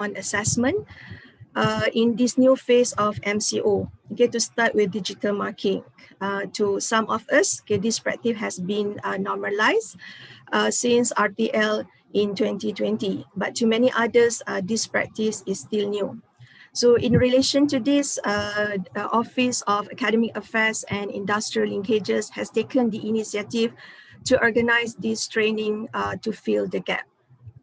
on assessment in this new phase of MCO. Okay, to start with digital marking. To some of us, okay, this practice has been normalized since RTL in 2020, but to many others, this practice is still new. So in relation to this, the Office of Academic Affairs and Industrial Linkages has taken the initiative to organize this training to fill the gap.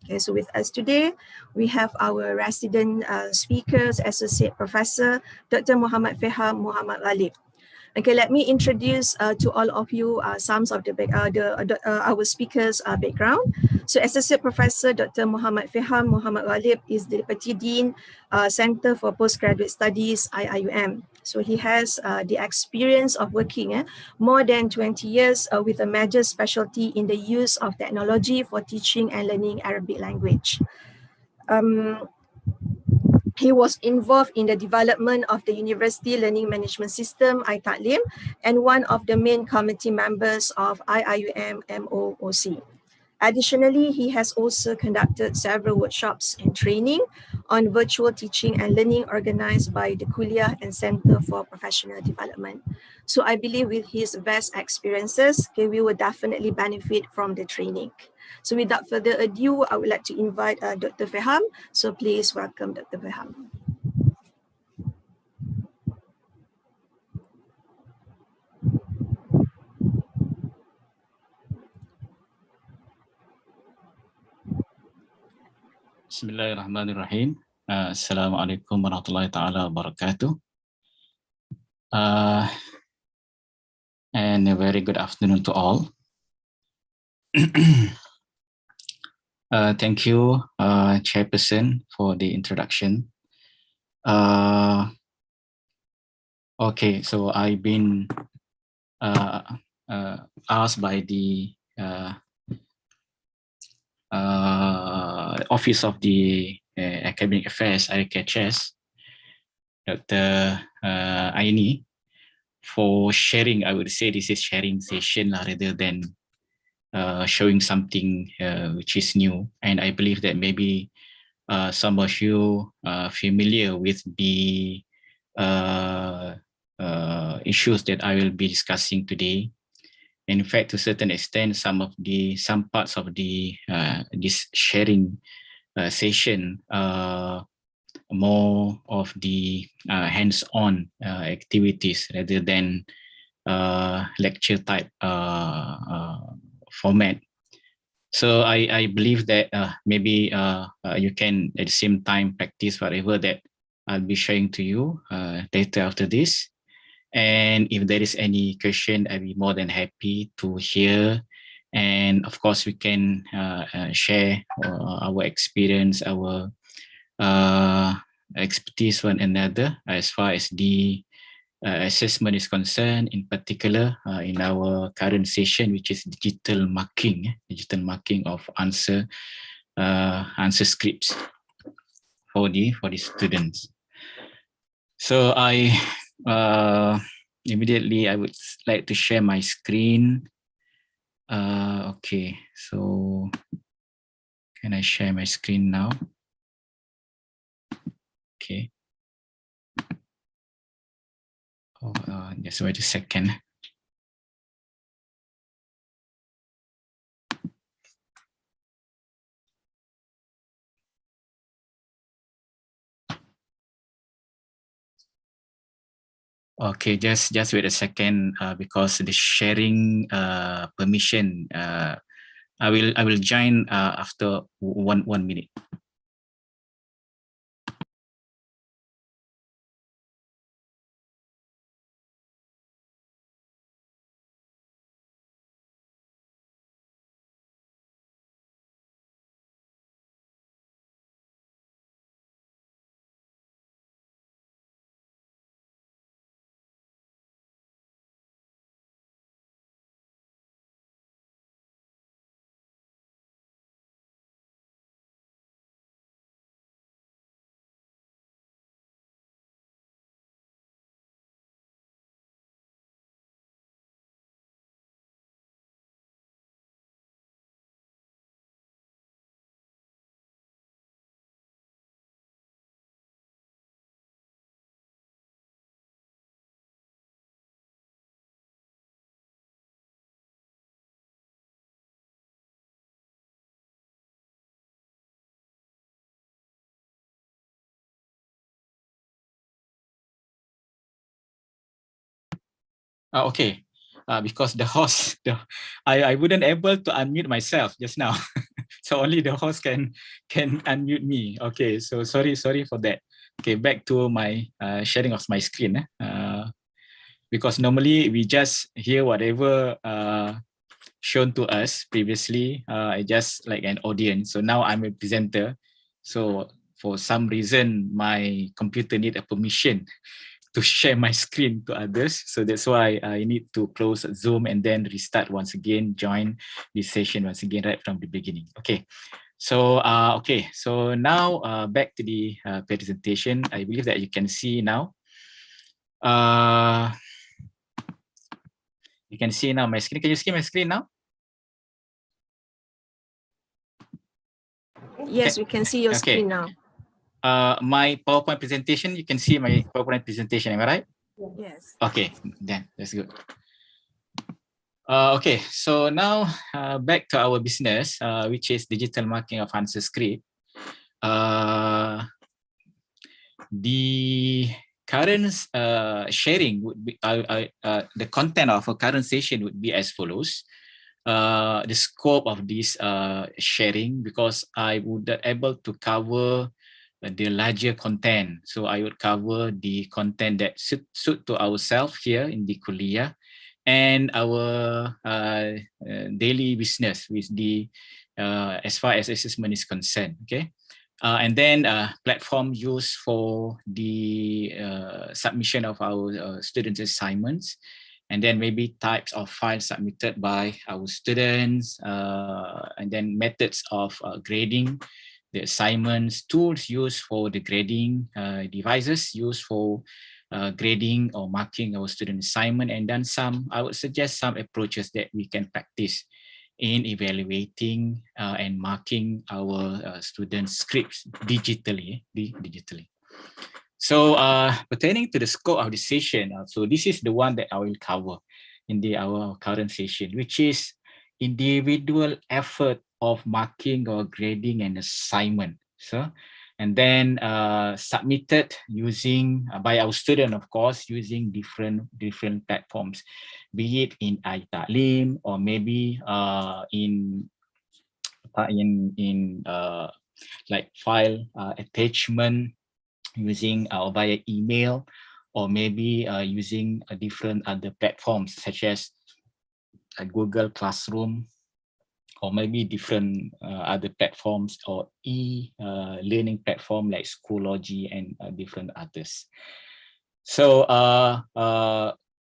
Okay, so with us today, we have our resident speakers, Associate Professor, Dr. Muhammad Feham, Muhammad Ghalib. Okay, let me introduce to all of you some of our speakers' background. So Associate Professor Dr. Muhammad Feham Muhammad Ghalib is the Deputy Dean, Center for Postgraduate Studies, IIUM. So he has the experience of working more than 20 years with a major specialty in the use of technology for teaching and learning Arabic language. He was involved in the development of the University Learning Management System, ITALIM, and one of the main committee members of IIUM MOOC. Additionally, he has also conducted several workshops and training on virtual teaching and learning organized by the Kuliah and Center for Professional Development. So I believe with his vast experiences, okay, we will definitely benefit from the training. So without further ado, I would like to invite Dr. Feham. So please welcome Dr. Feham. Bismillahirrahmanirrahim. Assalamualaikum warahmatullahi ta'ala wabarakatuh. And a very good afternoon to all. Thank you, Chairperson, for the introduction. Okay, so I've been asked by the Office of the Academic Affairs, IKHS, Dr. Aini, for sharing. I would say this is sharing session rather than showing something which is new. And I believe that maybe some of you are familiar with the issues that I will be discussing today. In fact, to a certain extent, some parts of the this sharing session more of the hands-on activities rather than lecture type format. So I believe that maybe you can at the same time practice whatever that I'll be sharing to you later after this. And if there is any question, I'll be more than happy to hear. And of course, we can share our experience, our expertise one another as far as the assessment is concerned, in particular in our current session, which is digital marking of answer scripts for the students. So immediately I would like to share my screen. Okay, so can I share my screen now? Okay. Oh, just wait a second. Okay, just wait a second because the sharing permission. I will join after one minute. Okay. Because the host, I wouldn't able to unmute myself just now. So only the host can unmute me. Okay, so sorry for that. Okay, back to my sharing of my screen. Because normally we just hear whatever shown to us previously. I just like an audience. So now I'm a presenter. So for some reason, my computer need a permission to share my screen to others. So that's why I need to close Zoom and then restart once again, join this session once again right from the beginning. Okay. So okay. So now back to the presentation. I believe that you can see now. You can see now my screen. Can you see my screen now? Yes, we can see your screen now. My PowerPoint presentation, you can see my PowerPoint presentation, am I right? Yes. Okay, then that's good. Okay, so now back to our business, which is digital marketing of Answer Script. The current sharing would be the content of a current session would be as follows. The scope of this sharing, because I would able to cover the larger content. So I would cover the content that suit to ourselves here in the Kuliah and our daily business with the as far as assessment is concerned. Okay. And then platform used for the submission of our students' assignments, and then maybe types of files submitted by our students, and then methods of grading the assignments, tools used for the grading, devices used for grading or marking our student assignment, and then I would suggest some approaches that we can practice in evaluating and marking our students' scripts digitally. So pertaining to the scope of the session, so this is the one that I will cover in our current session, which is individual effort of marking or grading an assignment. So, and then submitted using by our student, of course, using different platforms, be it in iTalim or maybe in like file attachment using via email, or maybe using different other platforms such as Google Classroom, or maybe different other platforms or learning platform like Schoology and different others. So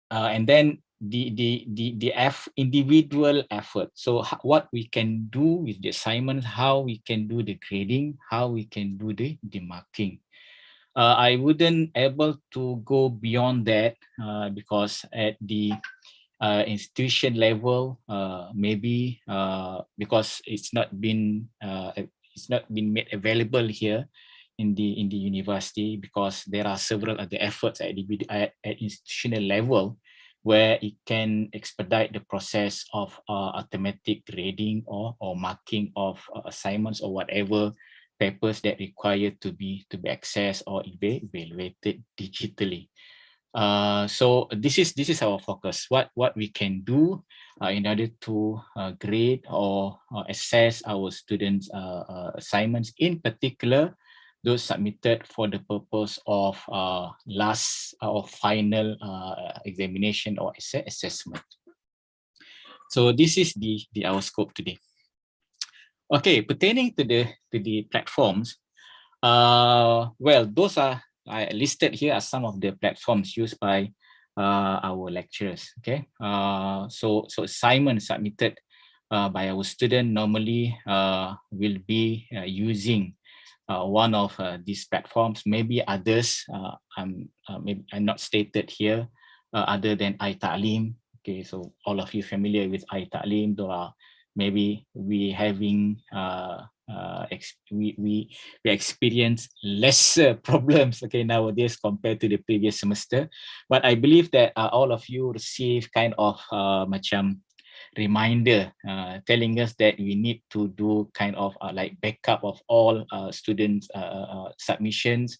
and then the individual effort. So what we can do with the assignments, how we can do the grading, how we can do the marking. I wouldn't able to go beyond that because at the institution level, maybe because it's not been made available here in the university, because there are several other efforts at institutional level where it can expedite the process of automatic grading or marking of assignments or whatever papers that require to be accessed or evaluated digitally. So this is our focus. What we can do in order to grade or assess our students' assignments, in particular those submitted for the purpose of last or final examination or assessment. So this is our scope today. Okay, pertaining to the platforms, well, those are listed here as some of the platforms used by our lecturers. Okay, so assignments submitted by our student normally will be using one of these platforms. Maybe others maybe are not stated here, other than iTalim. Okay, so all of you familiar with iTalim, though maybe we having we experience lesser problems, okay, nowadays compared to the previous semester. But I believe that all of you receive kind of macam reminder telling us that we need to do kind of like backup of all students submissions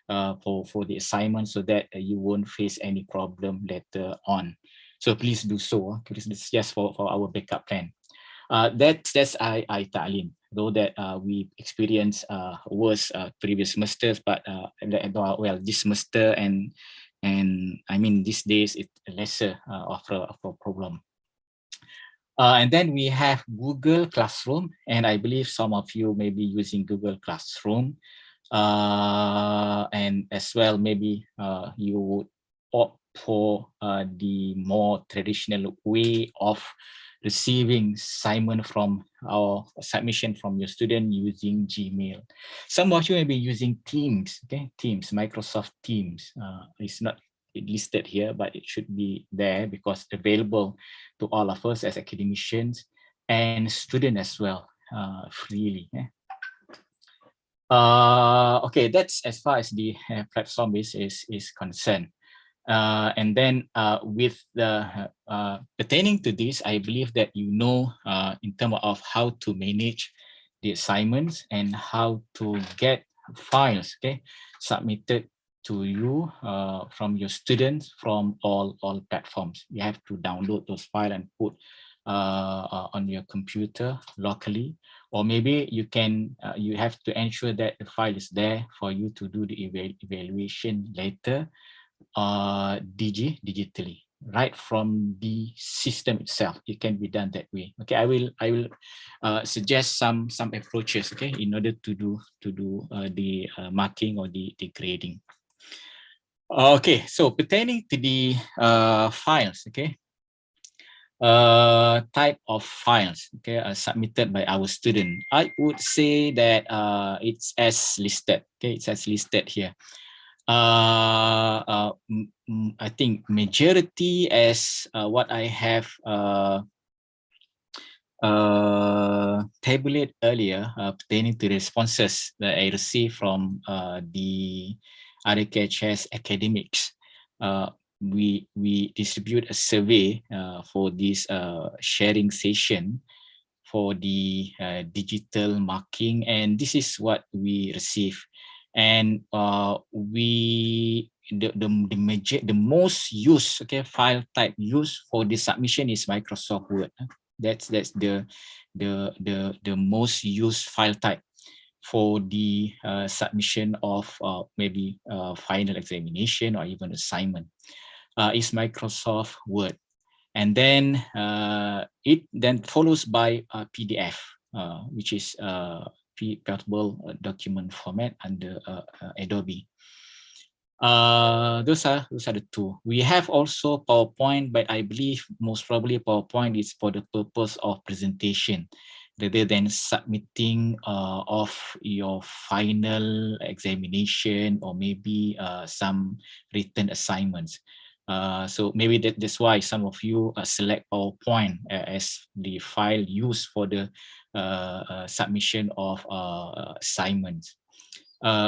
for the assignment, so that you won't face any problem later on. So please do so. Please, this is just for our backup plan. That's I ta'lim, though that we experienced worse previous semesters, but well, this semester and I mean these days it's lesser of a problem. And then we have Google Classroom, and I believe some of you may be using Google Classroom, and as well maybe you would opt for the more traditional way of receiving assignment from our submission from your student using Gmail. Some of you may be using Teams, okay? Teams, Microsoft Teams. It's not listed here, but it should be there because available to all of us as academicians and students as well, freely. Okay, that's as far as the platform is concerned. And then with the pertaining to this, I believe that you know in terms of how to manage the assignments and how to get files, okay, submitted to you from your students from all platforms. You have to download those files and put on your computer locally, or maybe you can you have to ensure that the file is there for you to do the evaluation later digitally, right from the system itself. It can be done that way. Okay, I will suggest some approaches, okay, in order to do the marking or the grading. Okay, so pertaining to the files, okay, type of files, okay, submitted by our student, I would say that it's as listed. Okay, it's as listed here. I think majority as what I have tabulated earlier pertaining to the responses that I received from the RKHS academics. We distribute a survey for this sharing session for the digital marking, and this is what we receive. And the most used, okay, file type used for the submission is Microsoft Word. That's the most used file type for the submission of maybe final examination or even assignment is Microsoft Word. And then it then follows by PDF, which is portable document format under Adobe. Those are the two. We have also PowerPoint, but I believe most probably PowerPoint is for the purpose of presentation rather than submitting of your final examination or maybe some written assignments. So maybe that's why some of you select PowerPoint as the file used for the submission of assignments.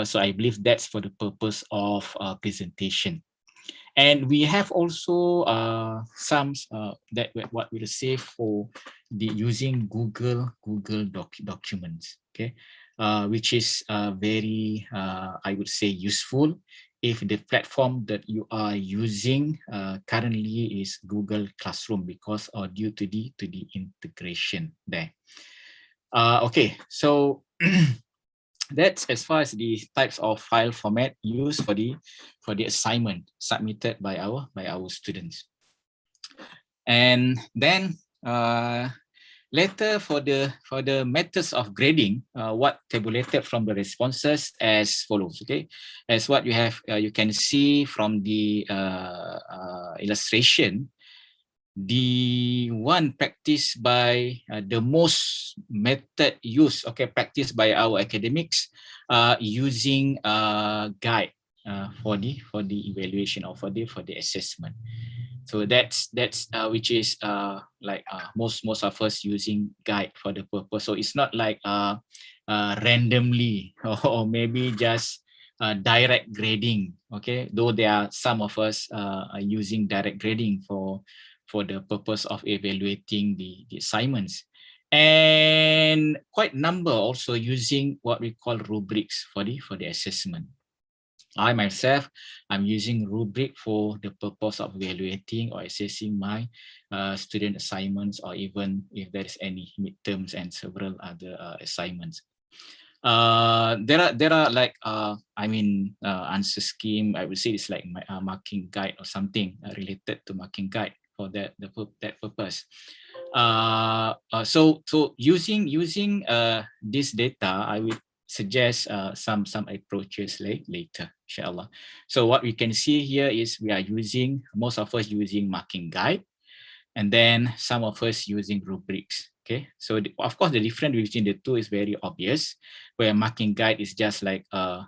So I believe that's for the purpose of presentation. And we have also some that what we receive for the using Google Documents, okay, which is very I would say useful if the platform that you are using currently is Google Classroom, because due to the integration there. Okay, so that's as far as the types of file format used for the assignment submitted by our students. And then later for the methods of grading, what tabulated from the responses as follows. Okay, as what you have you can see from the illustration. The one practiced by the most method used, okay, practiced by our academics using guide for the evaluation or for the assessment. So that's which is like most of us using guide for the purpose. So it's not like randomly or maybe just direct grading. Okay, though there are some of us are using direct grading for the purpose of evaluating the assignments, and quite number also using what we call rubrics for the assessment. I myself, I'm using rubric for the purpose of evaluating or assessing my student assignments, or even if there is any midterms and several other assignments. There are like answer scheme. I would say it's like my marking guide or something related to marking guide for that purpose. So using this data, I will suggest some approaches later, inshallah. So what we can see here is we are using, most of us using marking guide, and then some of us using rubrics. Okay, so of course the difference between the two is very obvious, where marking guide is just like a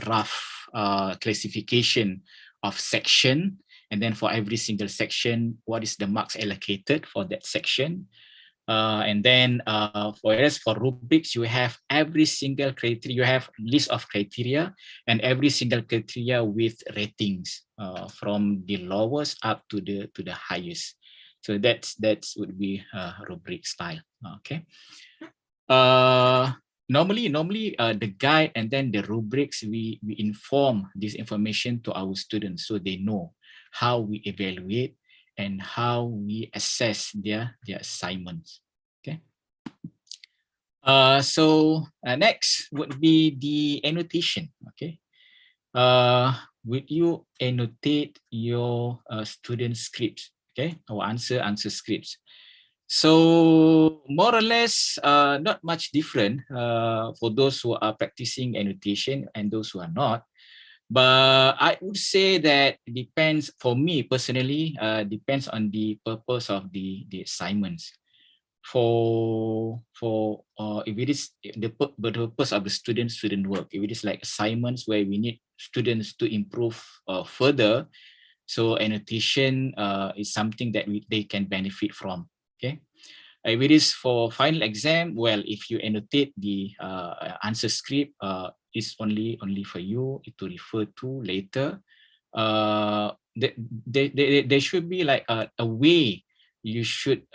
rough classification of section, and then for every single section, what is the marks allocated for that section. And then whereas for rubrics, you have every single criteria, you have list of criteria, and every single criteria with ratings from the lowest up to the highest. So that would be rubric style. Okay. Normally the guide and then the rubrics, we inform this information to our students so they know how we evaluate and how we assess their assignments. Okay. So next would be the annotation. Okay. Would you annotate your student scripts? Okay, or answer scripts. So more or less, not much different for those who are practicing annotation and those who are not. But I would say that it depends, for me personally, depends on the purpose of the assignments. For if it is the purpose of the student work, if it is like assignments where we need students to improve further, so annotation is something that they can benefit from. Okay. If it is for final exam, well, if you annotate the answer script, it's only for you to refer to later. There should be like a way you should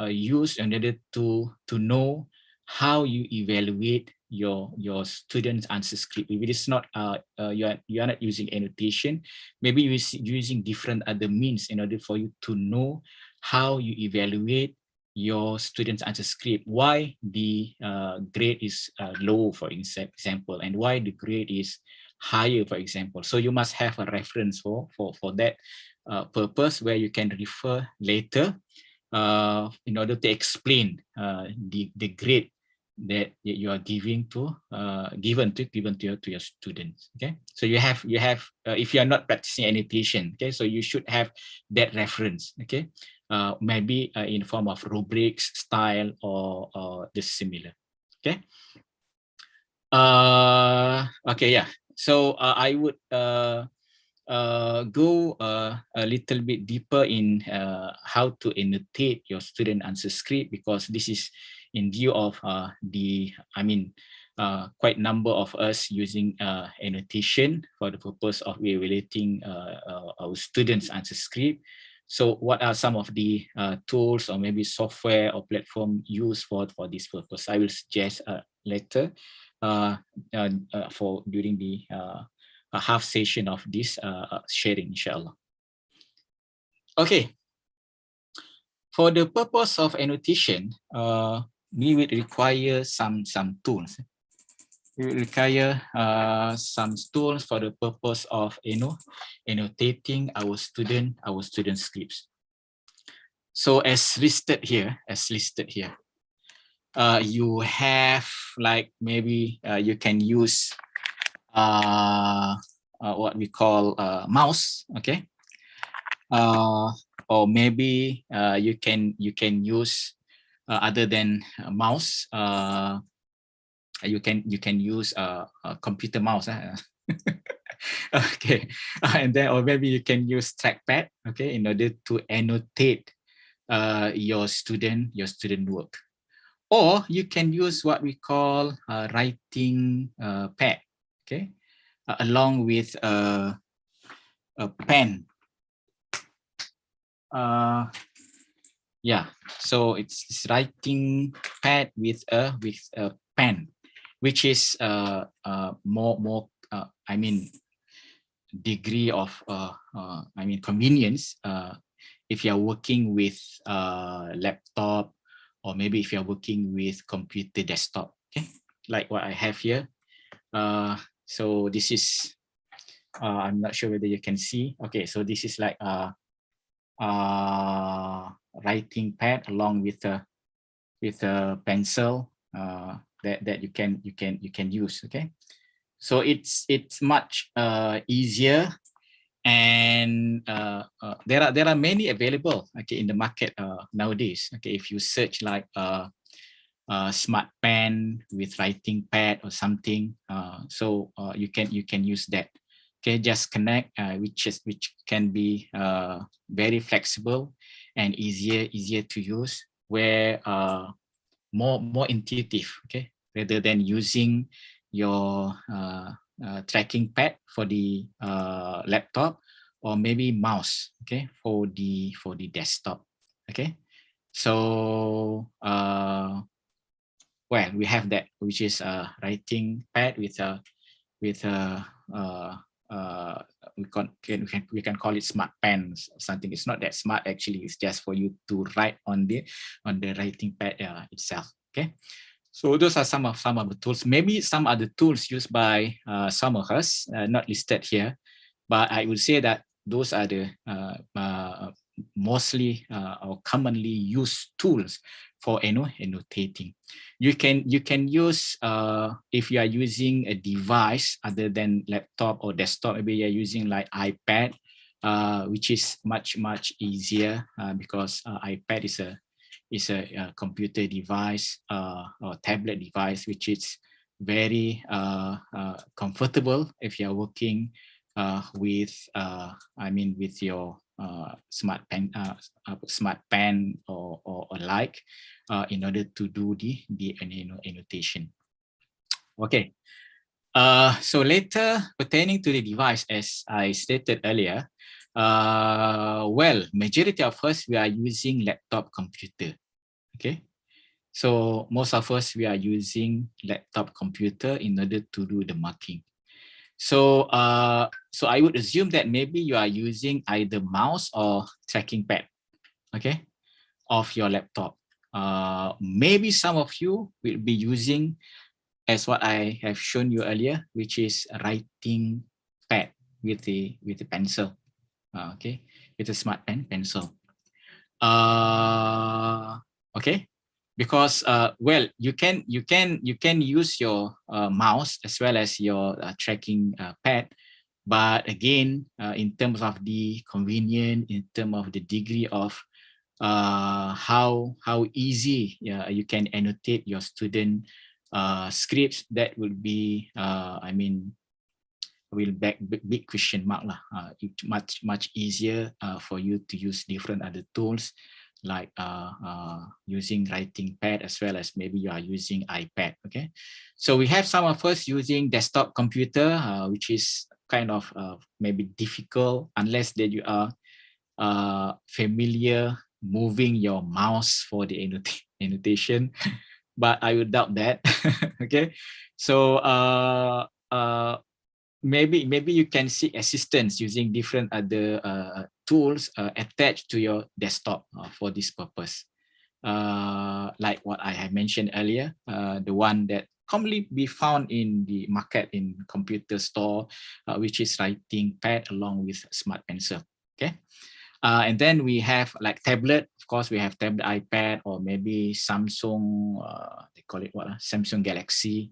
use in order to know how you evaluate your students' answer script. If it is not you are not using annotation, maybe you're using different other means in order for you to know how you evaluate your students' answer script, why the grade is low, for example, and why the grade is higher, for example. So you must have a reference for that purpose, where you can refer later in order to explain the grade that you are giving to given to your students. Okay, so you have if you are not practicing annotation, okay, so you should have that reference. Okay, maybe in form of rubrics, style, or the similar. Okay. Okay, yeah. So I would go a little bit deeper in how to annotate your student answer script, because this is in view of quite number of us using annotation for the purpose of evaluating our students' answer script. So what are some of the tools or maybe software or platform used for this purpose? I will suggest later for during the a half session of this sharing, inshallah. Okay. For the purpose of annotation, we will require some tools. We will require some tools for the purpose of annotating our student scripts. So as listed here, you have like maybe you can use what we call mouse, okay, or maybe you can use other than mouse, you can use a computer mouse. Okay, and then or maybe you can use trackpad, okay, in order to annotate your student work. Or you can use what we call a writing pad, okay, along with a pen. Yeah, so it's writing pad with a pen, which is more degree of convenience if you are working with laptop, or maybe if you are working with computer desktop, okay, like what I have here. So this is I'm not sure whether you can see. Okay, so this is like a writing pad along with a pencil that you can use. Okay, so it's much easier, and there are many available, okay, in the market nowadays. Okay, if you search like smart pen with writing pad or something, so you can use that. Okay, just connect, which can be very flexible and easier to use, where more intuitive, okay, rather than using your tracking pad for the laptop, or maybe mouse, okay, for the desktop. Okay, so well, we have that, which is a writing pad with a we can call it smart pen or something. It's not that smart actually. It's just for you to write on the writing pad itself. Okay, so those are some of the tools. Maybe some other tools used by some of us, not listed here, but I would say that those are the mostly or commonly used tools for annotating. You can use if you are using a device other than laptop or desktop, maybe you're using like iPad, which is much easier because iPad is a computer device or tablet device, which is very comfortable if you are working with with your smart pen or like, in order to do the annotation. Okay, so later, pertaining to the device, as I stated earlier, well, majority of us, we are using laptop computer. Okay, so most of us, we are using laptop computer in order to do the marking. So so I would assume that maybe you are using either mouse or tracking pad, okay, of your laptop. Maybe some of you will be using, as what I have shown you earlier, which is a writing pad with the pencil, okay, with a smart pen pencil. Okay, because well, you can use your mouse as well as your tracking pad, but again, in terms of the convenience, in terms of the degree of how easy you can annotate your student scripts, that will be will back big question mark lah. It's much easier for you to use different other tools, like using writing pad, as well as maybe you are using iPad. Okay, so we have some of us using desktop computer, which is kind of maybe difficult unless that you are familiar moving your mouse for the annotation, but I would doubt that. Okay, so maybe you can seek assistance using different other tools attached to your desktop for this purpose. Like what I have mentioned earlier, the one that commonly be found in the market in computer store, which is writing pad along with smart pencil. Okay, and then we have like tablet. Of course, we have tablet, iPad, or maybe Samsung. They call it what? Samsung Galaxy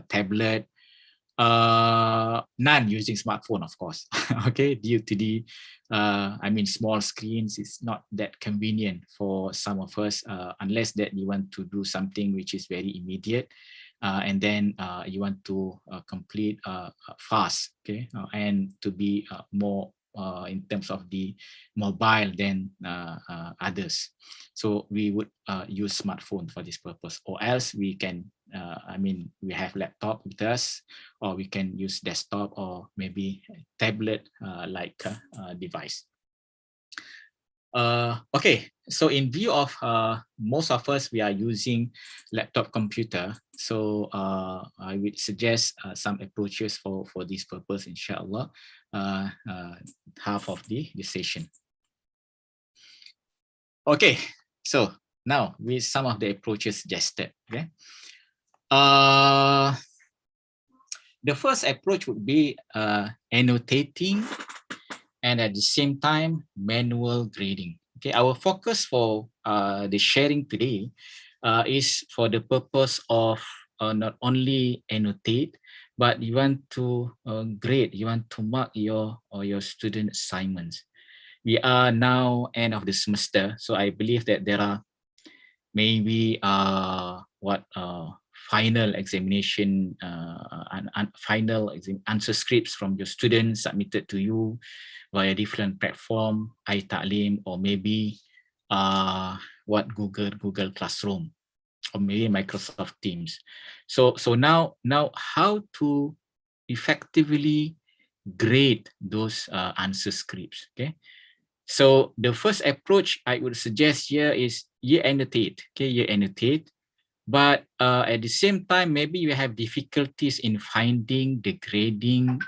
tablet. None using smartphone, of course. Okay, due to the small screens, it's not that convenient for some of us, unless that you want to do something which is very immediate, and then you want to complete fast, okay, and to be more in terms of the mobile than others. So we would use smartphone for this purpose, or else we can we have laptop with us, or we can use desktop or maybe tablet like device. Okay, so in view of most of us, we are using laptop computer. So I would suggest some approaches for this purpose, inshallah, half of the session. Okay, so now with some of the approaches suggested. Okay, the first approach would be annotating, and at the same time manual grading. Okay, our focus for the sharing today is for the purpose of not only annotate, but you want to grade, you want to mark your student assignments. We are now end of the semester, so I believe that there are maybe final examination final answer scripts from your students submitted to you via different platform, iTalim, or maybe Google Classroom, or maybe Microsoft Teams. So now how to effectively grade those answer scripts. Okay, so the first approach I would suggest here is you annotate. Okay, you annotate, but at the same time, maybe you have difficulties in finding the grading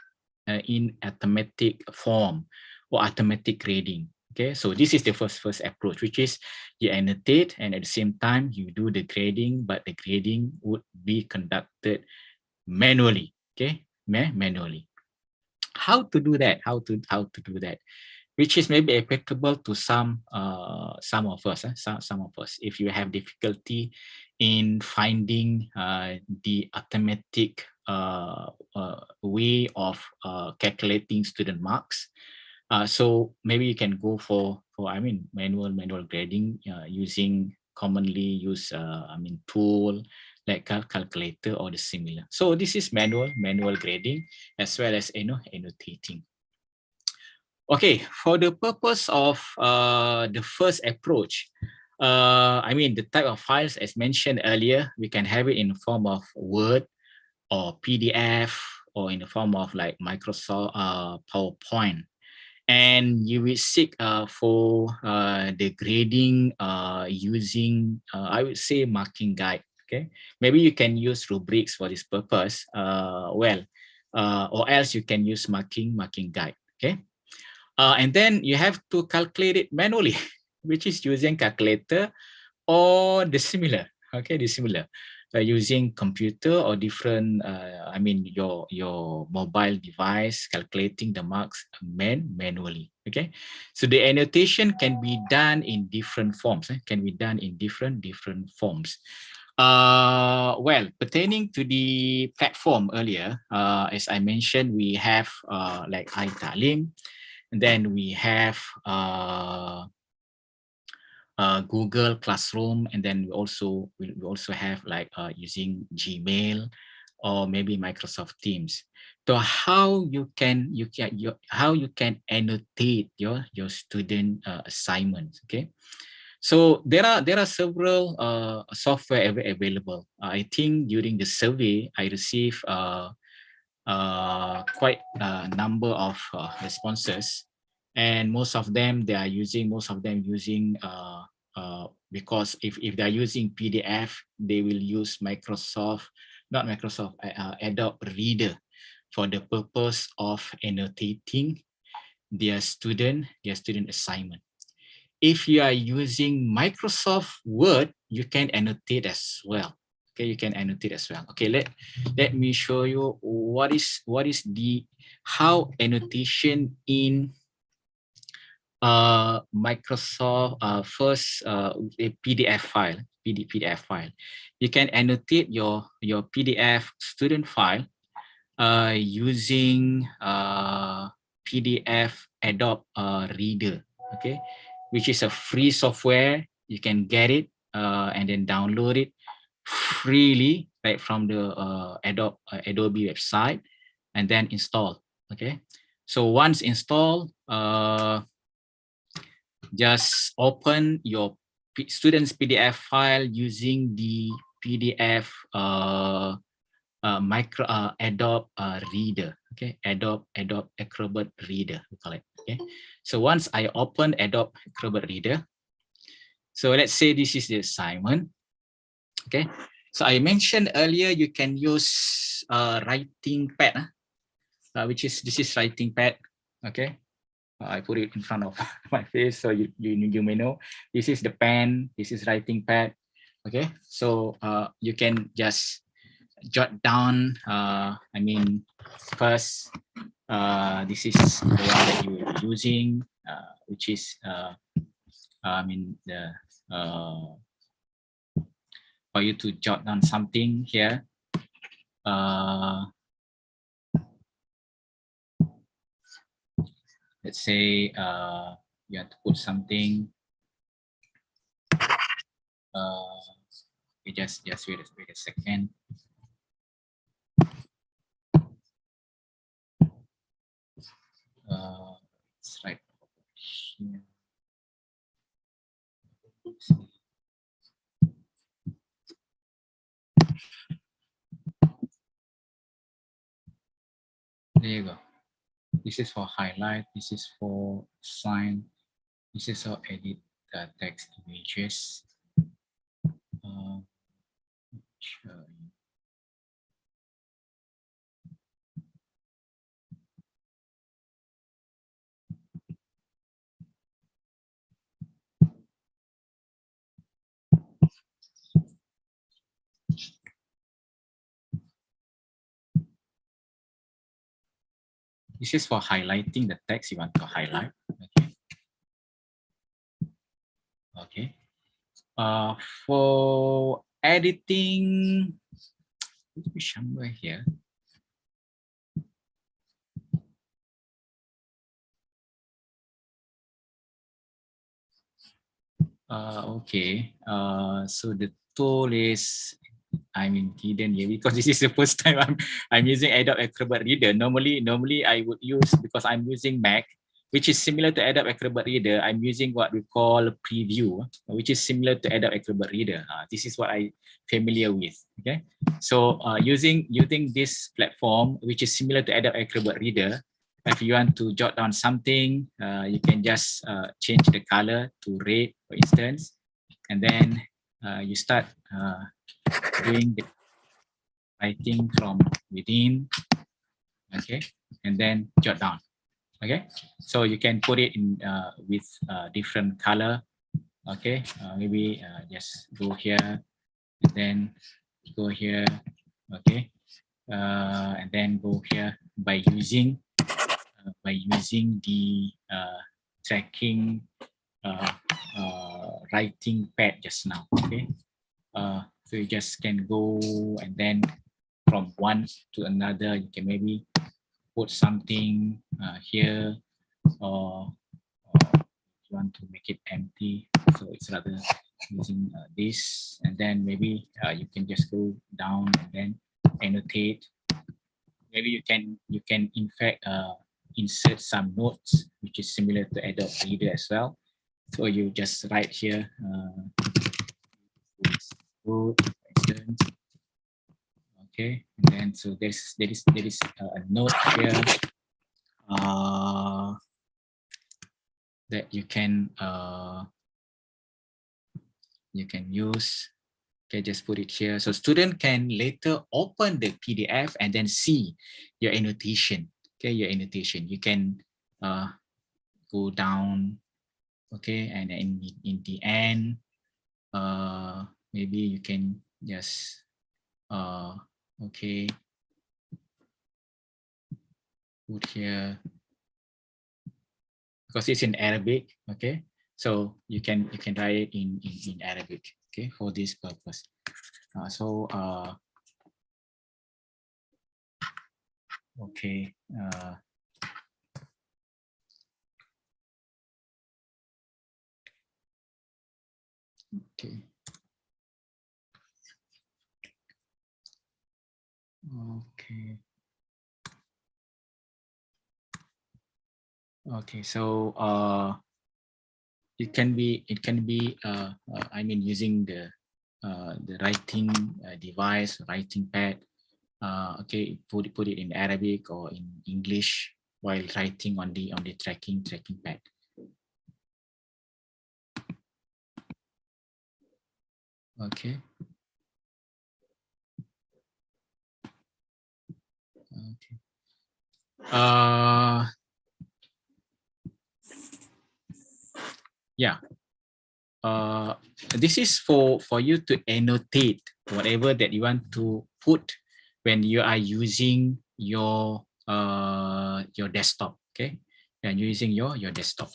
in automatic form or automatic grading. Okay, so this is the first approach, which is you annotate and at the same time you do the grading, but the grading would be conducted manually. Okay, manually. How to do that? How to do that? Which is maybe applicable to some of us. Some of us, if you have difficulty in finding the automatic way of calculating student marks, so maybe you can go for manual grading using commonly used tool like calculator or the similar. So this is manual grading as well as annotating. Okay, for the purpose of the first approach, the type of files as mentioned earlier, we can have it in the form of Word or PDF or in the form of like Microsoft PowerPoint. And you will seek for the grading using, I would say, marking guide. Okay, maybe you can use rubrics for this purpose. Or else you can use marking guide. Okay. And then you have to calculate it manually, which is using calculator or the similar. Okay, the similar. Using computer or different, your mobile device, calculating the marks manually. Okay, so the annotation can be done in different forms. Can be done in different forms. Pertaining to the platform earlier, as I mentioned, we have like iTalim. And then we have Google Classroom, and then we also have like using Gmail or maybe Microsoft Teams. So how you can annotate your student assignments. Okay, so there are several software available. I think during the survey I received quite a number of responses, and most of them using because if they are using PDF, they will use Adobe Reader for the purpose of annotating their student assignment. If you are using Microsoft Word, you can annotate as well. Okay, you can annotate as well. Okay, let me show you what is how annotation in Microsoft first a PDF file. You can annotate your PDF student file using PDF Adobe Reader. Okay, which is a free software. You can get it and then download it freely right from the Adobe website, and then install. Okay, so once installed, just open your student's PDF file using the PDF Adobe Reader. Okay, Adobe Acrobat Reader, we call it. Okay, so once I open Adobe Acrobat Reader, so let's say this is the assignment. Okay, so I mentioned earlier you can use writing pad, which is this is writing pad. Okay, I put it in front of my face so you may know this is the pen, this is writing pad. Okay, so you can just jot down. I mean, first, this is the one that you are using, which is I mean the for you to jot down something here. Let's say you have to put something. Just wait a second. It's right here. There you go. This is for highlight. This is for sign. This is for edit text images. This is for highlighting the text you want to highlight. Okay. Okay. For editing, let me somewhere here. Okay. So the tool is, I mean, hidden here because this is the first time I'm using Adobe Acrobat Reader. Normally I would use, because I'm using Mac, which is similar to Adobe Acrobat Reader. I'm using what we call Preview, which is similar to Adobe Acrobat Reader. This is what I'm familiar with. Okay, so using this platform, which is similar to Adobe Acrobat Reader, if you want to jot down something, you can just change the color to red, for instance, and then you start doing the writing from within. Okay, and then jot down. Okay, so you can put it in with different color. Okay, maybe just go here and then go here. Okay, and then go here by using the tracking writing pad just now. Okay, so you just can go and then from one to another. You can maybe put something here, or you want to make it empty, so it's rather using this, and then maybe you can just go down and then annotate. Maybe you can in fact insert some notes, which is similar to Adobe Reader as well. So you just write here okay, and then so there is a note here that you can use. Okay, just put it here so student can later open the PDF and then see your annotation. Okay, your annotation. You can go down. Okay, and in the end, maybe you can just okay, put here because it's in Arabic. Okay, so you can write it in Arabic. Okay, for this purpose. Okay. Okay. Okay. Okay. So it can be I mean using the writing device, writing pad. okay, put it in Arabic or in English while writing on the tracking pad. Okay. Okay. Yeah. This is for you to annotate whatever that you want to put when you are using your desktop. Okay, and using your desktop.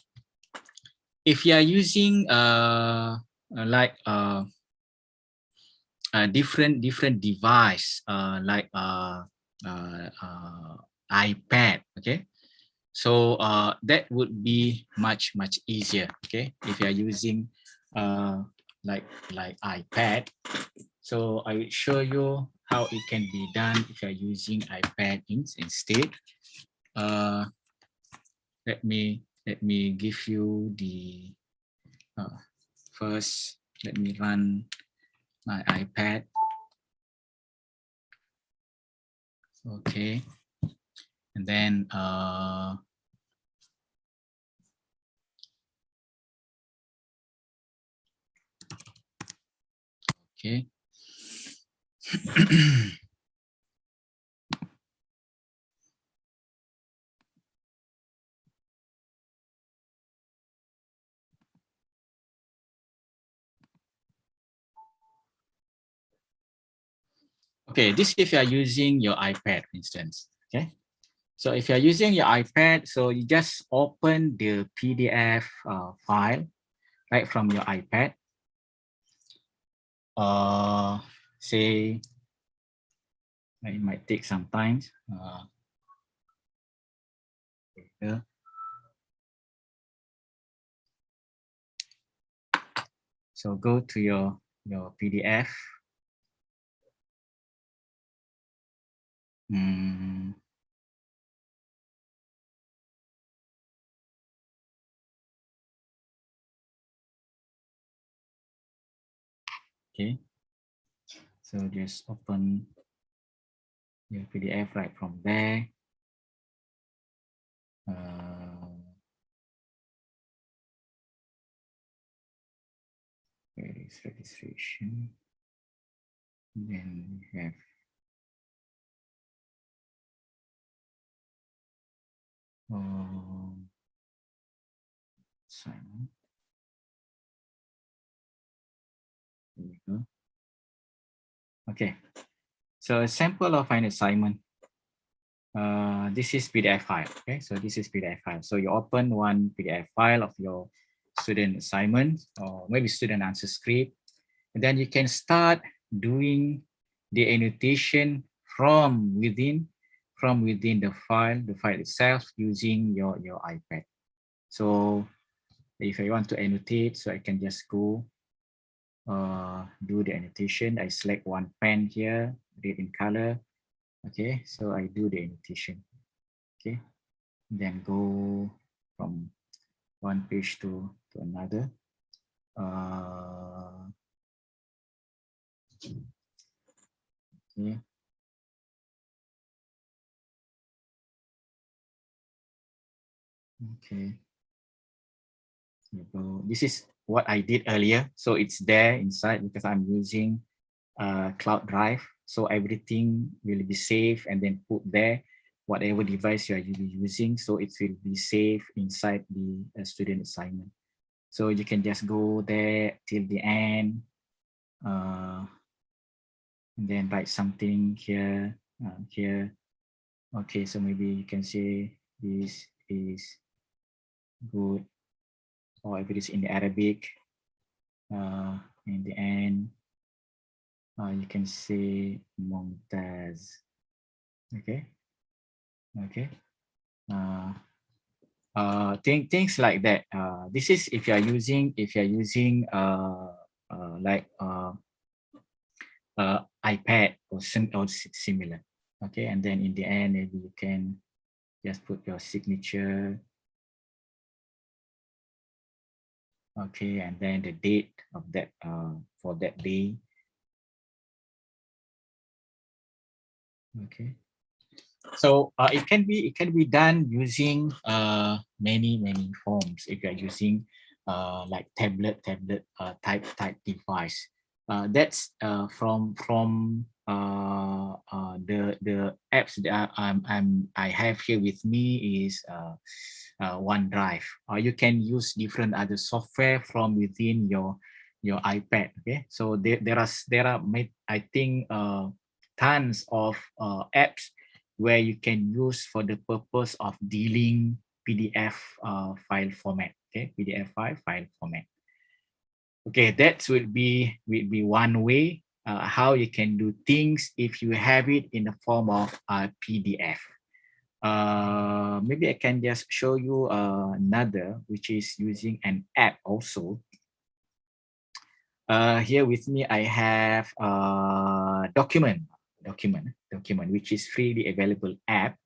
If you are using like a different device like iPad, okay, so that would be much easier, okay, if you are using like iPad. So I will show you how it can be done if you are using iPad instead. Let me give you the first. Let me run my iPad. Okay, and then okay. Okay, this if you are using your iPad, for instance. Okay, so if you are using your iPad, so you just open the PDF file right from your iPad. Say it might take some time. Here. So go to your PDF. Okay, so just open your PDF right from there. Where is registration? Then we have Simon. There we go. Okay, so a sample of an assignment. This is PDF file. Okay, so this is PDF file. So you open one PDF file of your student assignment or maybe student answer script, and then you can start doing the annotation from within the file itself using your iPad. So if I want to annotate, so I can just go do the annotation. I select one pen here, red in color. Okay, so I do the annotation. Okay, then go from one page to another. Okay. Okay. This is what I did earlier. So it's there inside because I'm using cloud drive. So everything will be saved and then put there, whatever device you are using. So it will be saved inside the student assignment. So you can just go there till the end and then write something here, here. Okay, so maybe you can say this is good, or if it is in the Arabic, in the end, you can say Mumtaz. Okay, okay. Things like that. This is if you are using like iPad or similar. Okay, and then in the end, maybe you can just put your signature. Okay, and then the date of that for that day. Okay. So it can be done using many forms. If you are using like tablet type device, that's from the apps that I have here with me is OneDrive. You can use different other software from within your iPad. Okay, so there are I think tons of apps where you can use for the purpose of dealing PDF file format. Okay, PDF file format. Okay, that would be one way how you can do things if you have it in the form of PDF. Maybe I can just show you another, which is using an app also. Here with me, I have document, which is freely available app.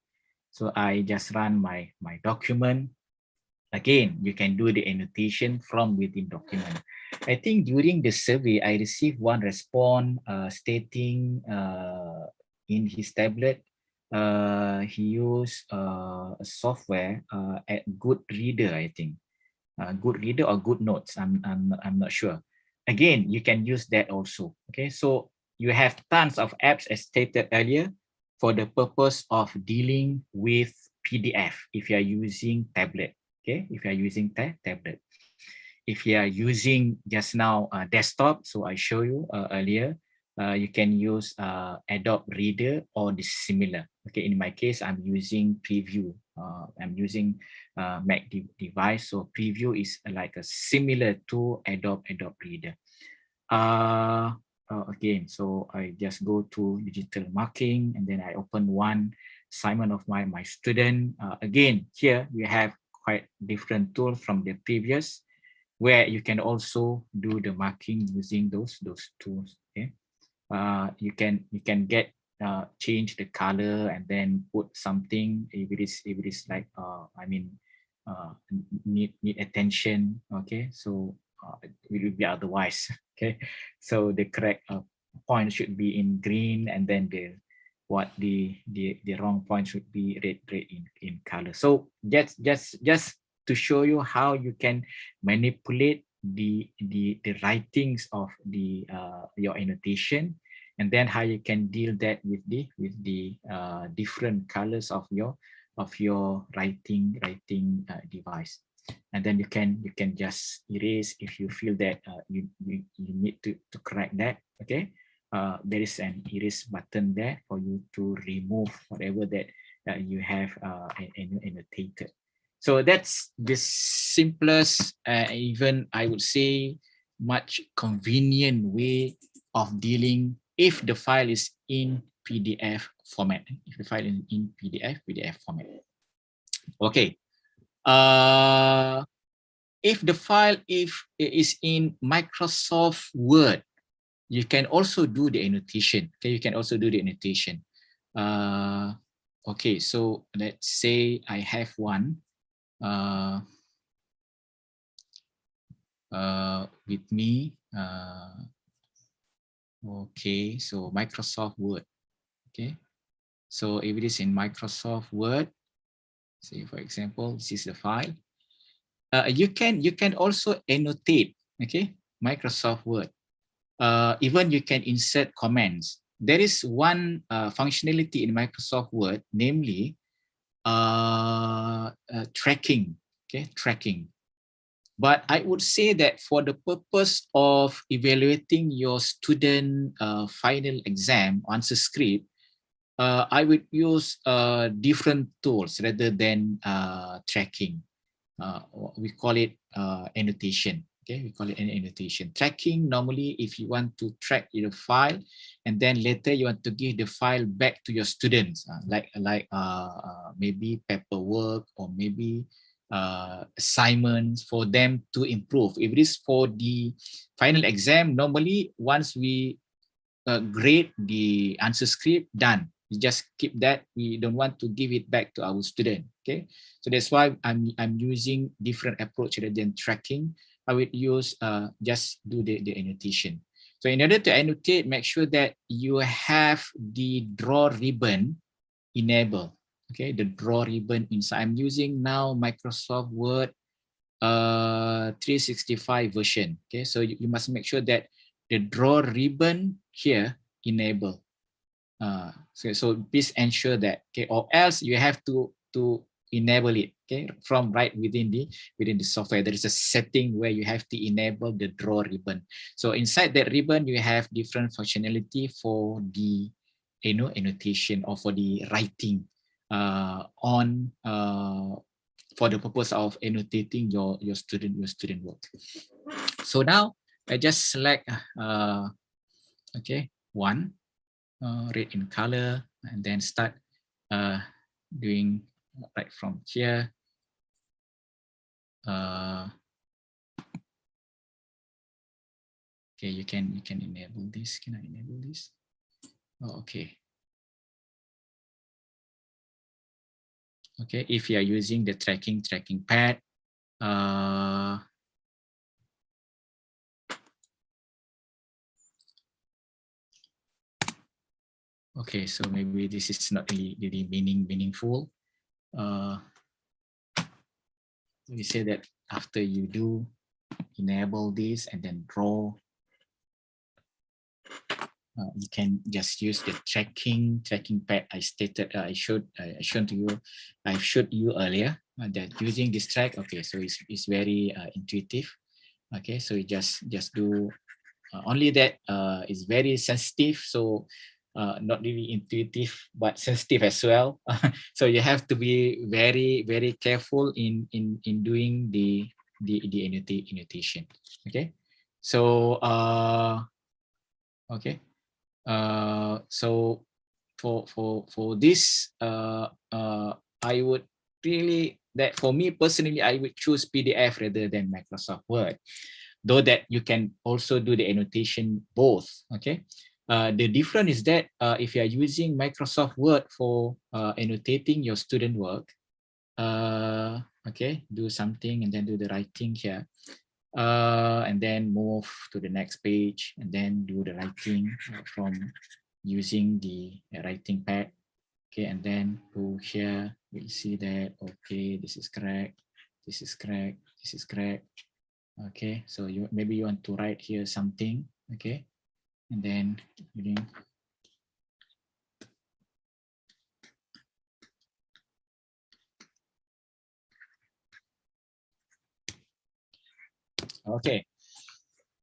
So I just run my document. Again, you can do the annotation from within document. I think during the survey, I received one response stating in his tablet, he used a software at Good Reader, I think. Good Reader or Good Notes, I'm not sure. Again, you can use that also. Okay, so you have tons of apps as stated earlier for the purpose of dealing with PDF if you are using tablet. Okay, if you are using tablet. If you are using just now desktop, so I show you earlier, you can use Adobe Reader or the similar. Okay, in my case, I'm using Preview. I'm using Mac device, so Preview is like a similar to Adobe Reader. Again, so I just go to digital marking and then I open one assignment of my student. Again, here we have quite different tool from the previous, where you can also do the marking using those tools. Okay, you can get change the color and then put something if it is like I mean need attention. Okay, so it will be otherwise. Okay, so the correct point should be in green, and then the wrong point should be red in color. So just to show you how you can manipulate the writings of the your annotation, and then how you can deal that with the different colors of your writing device. And then you can just erase if you feel that you need to correct that. Okay, there is an erase button there for you to remove whatever that you have annotated. So that's the simplest, even I would say much convenient way of dealing if the file is in PDF format. If the file is in PDF format. Okay. If the file is in Microsoft Word, you can also do the annotation. Okay, you can also do the annotation. Okay, so let's say I have one with me. Okay, so Microsoft Word. Okay, so if it is in Microsoft Word, say for example, this is the file. You can also annotate. Okay, Microsoft Word. Even you can insert comments. There is one functionality in Microsoft Word, namely tracking. Okay, tracking. But I would say that for the purpose of evaluating your student final exam answer script, I would use different tools rather than tracking. We call it annotation. Okay, we call it an annotation. Tracking, normally if you want to track your file and then later you want to give the file back to your students, like maybe paperwork or maybe assignments for them to improve. If it is for the final exam, normally once we grade the answer script, done. We just keep that. We don't want to give it back to our student. Okay, so that's why I'm using different approach rather than tracking. I would use just do the annotation. So in order to annotate, make sure that you have the draw ribbon enabled. Okay, the draw ribbon inside. I'm using now Microsoft Word 365 version. Okay, so you must make sure that the draw ribbon here enable. So please ensure that, okay, or else you have to enable it, okay, from right within the software. There is a setting where you have to enable the draw ribbon. So inside that ribbon, you have different functionality for the annotation or for the writing for the purpose of annotating your student work. So now I just select okay, one, red in color, and then start doing right from here. Okay, you can enable this. Can I enable this? Oh, okay. Okay, if you are using the tracking pad, okay, so maybe this is not really meaningful. We say that after you do enable this and then draw, you can just use the tracking pad I stated. I showed you earlier that using this track. Okay, so it's very intuitive. Okay, so you just do only that it's very sensitive. So not really intuitive, but sensitive as well. So you have to be very careful in doing the annotation. Okay, so okay. So for this, I would really, that for me personally, I would choose PDF rather than Microsoft Word, though that you can also do the annotation both. Okay, the difference is that if you are using Microsoft Word for annotating your student work, okay, do something and then do the writing here. And then move to the next page and then do the writing from using the writing pad. Okay, and then go here, we see that, okay, this is correct, this is correct, this is correct. Okay, so maybe you want to write here something, okay, and then okay.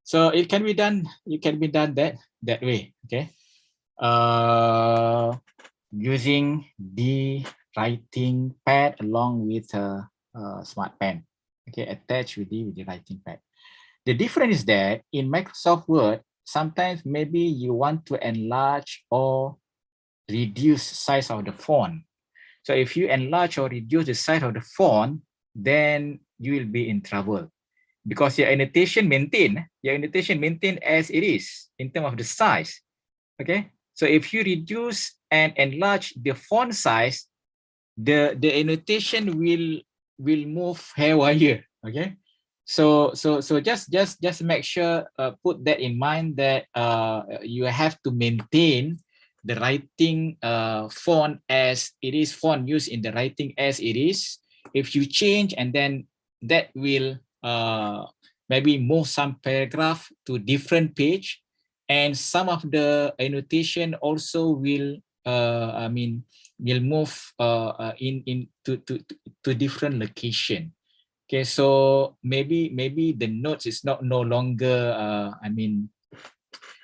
So it can be done. That way. Okay. Using the writing pad along with a smart pen. Okay, attached with the writing pad. The difference is that in Microsoft Word, sometimes maybe you want to enlarge or reduce size of the font. So if you enlarge or reduce the size of the font, then you will be in trouble, because your annotation maintain as it is in terms of the size. Okay, so if you reduce and enlarge the font size, the annotation will move haywire. Okay, so just make sure, put that in mind, that you have to maintain the writing font as it is, font used in the writing as it is. If you change, and then that will maybe move some paragraph to different page, and some of the annotation also will will move to different location. Okay, so maybe the notes is no longer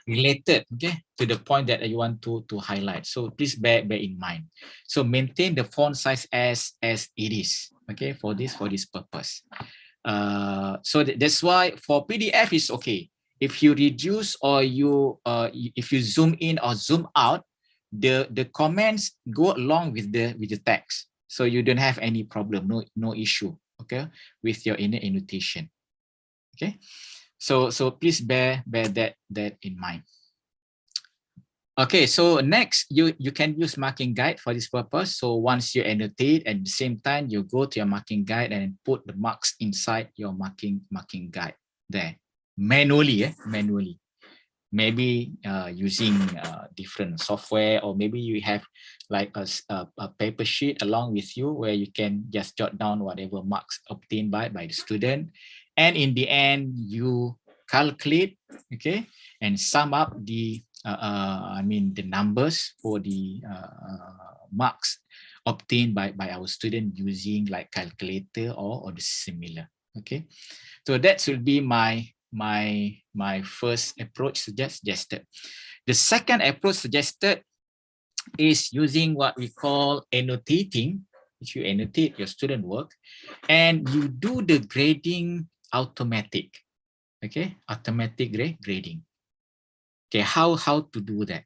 related, okay, to the point that you want to highlight. So please bear in mind. So maintain the font size as it is, okay, for this purpose. So that's why for PDF is okay. If you reduce or if you zoom in or zoom out, the comments go along with the text, so you don't have any problem, no issue, okay, with your inner annotation. Okay, so please bear that in mind. Okay, so next you can use marking guide for this purpose. So once you annotate, at the same time you go to your marking guide and put the marks inside your marking guide there manually. maybe using different software, or maybe you have like a paper sheet along with you where you can just jot down whatever marks obtained by the student, and in the end you calculate, okay, and sum up the the numbers for the marks obtained by our student using like calculator or the similar. Okay, so that will be my first approach suggested. The second approach suggested is using what we call annotating, which you annotate your student work and you do the grading automatic. Okay, automatic grading. Okay, how to do that?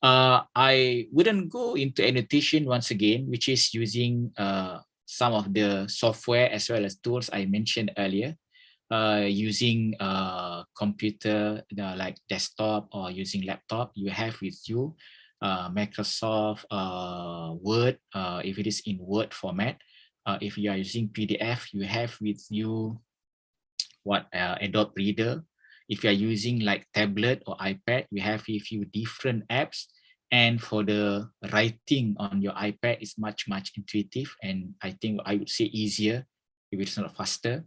I wouldn't go into annotation once again, which is using some of the software as well as tools I mentioned earlier, using computer like desktop or using laptop. You have with you Microsoft Word, if it is in Word format. If you are using PDF, you have with you what Adobe Reader. If you are using like tablet or iPad, you have a few different apps. And for the writing on your iPad is much intuitive, and I think I would say easier if it's not faster.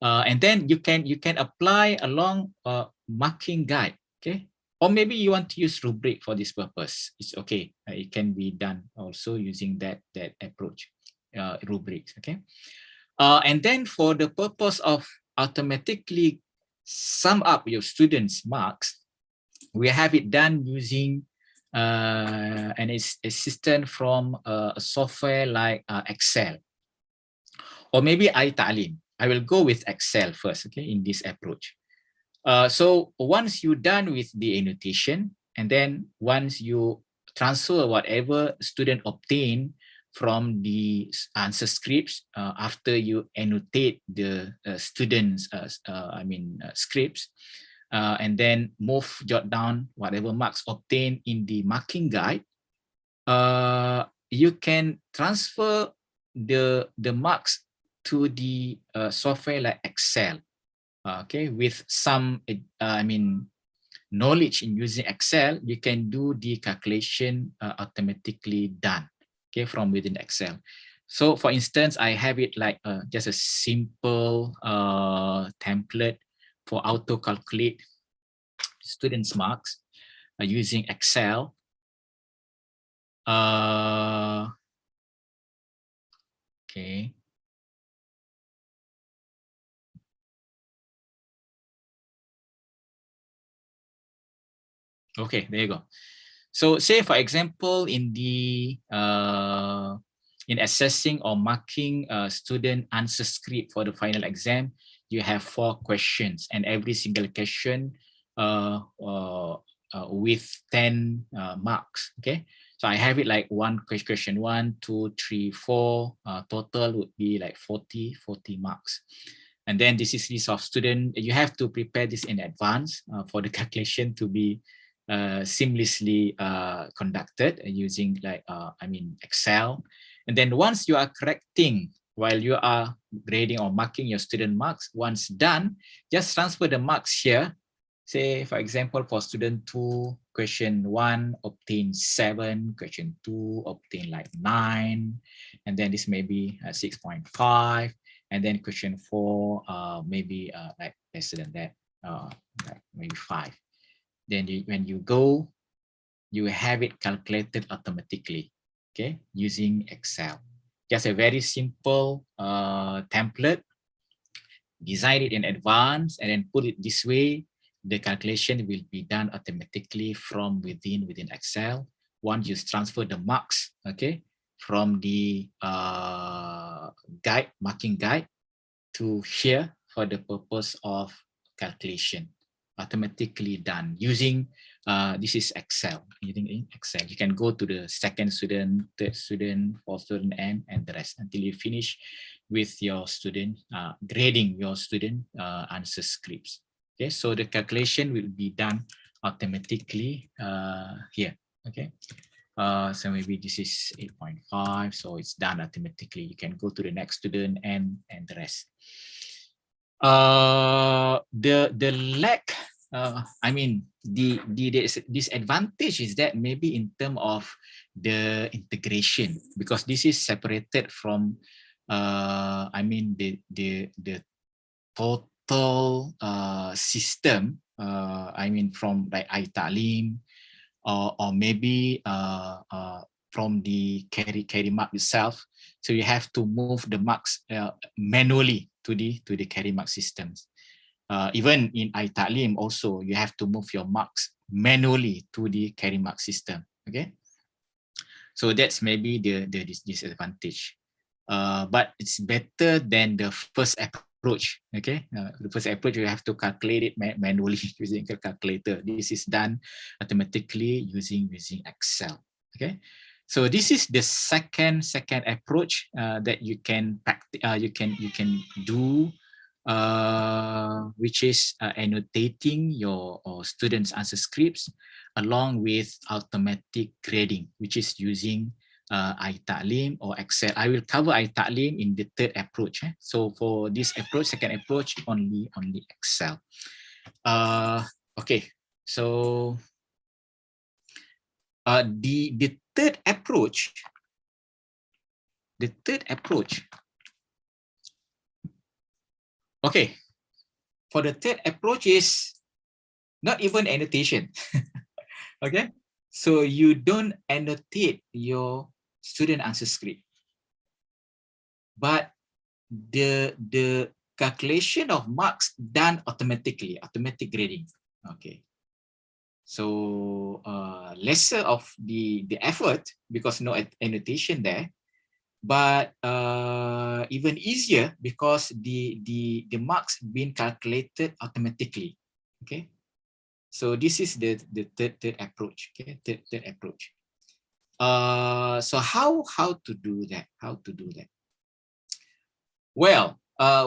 And then you can apply along marking guide, okay? Or maybe you want to use rubric for this purpose. It's okay. It can be done also using that approach, rubrics, okay? And then for the purpose of automatically sum up your students' marks, we have it done using an assistant from a software like Excel, or maybe iTalim. I will go with Excel first, okay, in this approach. So once you're done with the annotation, and then once you transfer whatever student obtained from the answer scripts, after you annotate the students' scripts, and then jot down whatever marks obtained in the marking guide, you can transfer the marks to the software like Excel. Okay, with some knowledge in using Excel, you can do the calculation automatically done, okay, from within Excel. So for instance, I have it like just a simple template for auto calculate students' marks using Excel. Okay. Okay, there you go. So say for example, in the in assessing or marking student answer script for the final exam, you have 4 questions, and every single question with 10 marks. Okay, so I have it like question 1, 2, 3, 4. Total would be like 40 marks. And then this is list of student. You have to prepare this in advance for the calculation to be seamlessly conducted using like Excel. And then once you are correcting while you are grading or marking your student marks, once done, just transfer the marks here. Say for example, for student 2, question 1 obtain 7, question 2 obtain like 9, and then this may be 6.5, and then question 4 maybe like less than that, like maybe 5. Then when you go, you have it calculated automatically, okay, using Excel. Just a very simple template, design it in advance, and then put it this way. The calculation will be done automatically from within Excel. Once you transfer the marks, okay, from the marking guide to here for the purpose of calculation, automatically done using this is Excel. Using Excel, you can go to the second student, third student, fourth student, and the rest until you finish with your student grading your student answer scripts. Okay, so the calculation will be done automatically here. Okay, so maybe this is 8.5, so it's done automatically. You can go to the next student and the rest. The lack I mean, the disadvantage is that maybe in terms of the integration, because this is separated from, I mean, the total system. I mean, from like iTalim, or maybe from the carry mark itself. So you have to move the marks manually to the carry mark systems. Even in iTalim also, you have to move your marks manually to the carry mark system. Okay, so that's maybe the disadvantage. But it's better than the first approach. Okay, the first approach you have to calculate it manually using a calculator. This is done automatically using Excel. Okay, so this is the second approach that you can do, which is annotating your students' answer scripts along with automatic grading, which is using iTalim or Excel. I will cover iTalim in the third approach. So for this approach, second approach, only Excel. Okay, so the third approach, okay, for the third approach is not even annotation. Okay, so you don't annotate your student answer script, but the calculation of marks done automatically, automatic grading. Okay, so lesser of the effort because no annotation there, but even easier because the marks being calculated automatically. Okay, so this is the third approach. Okay, third approach. So how to do that? Well,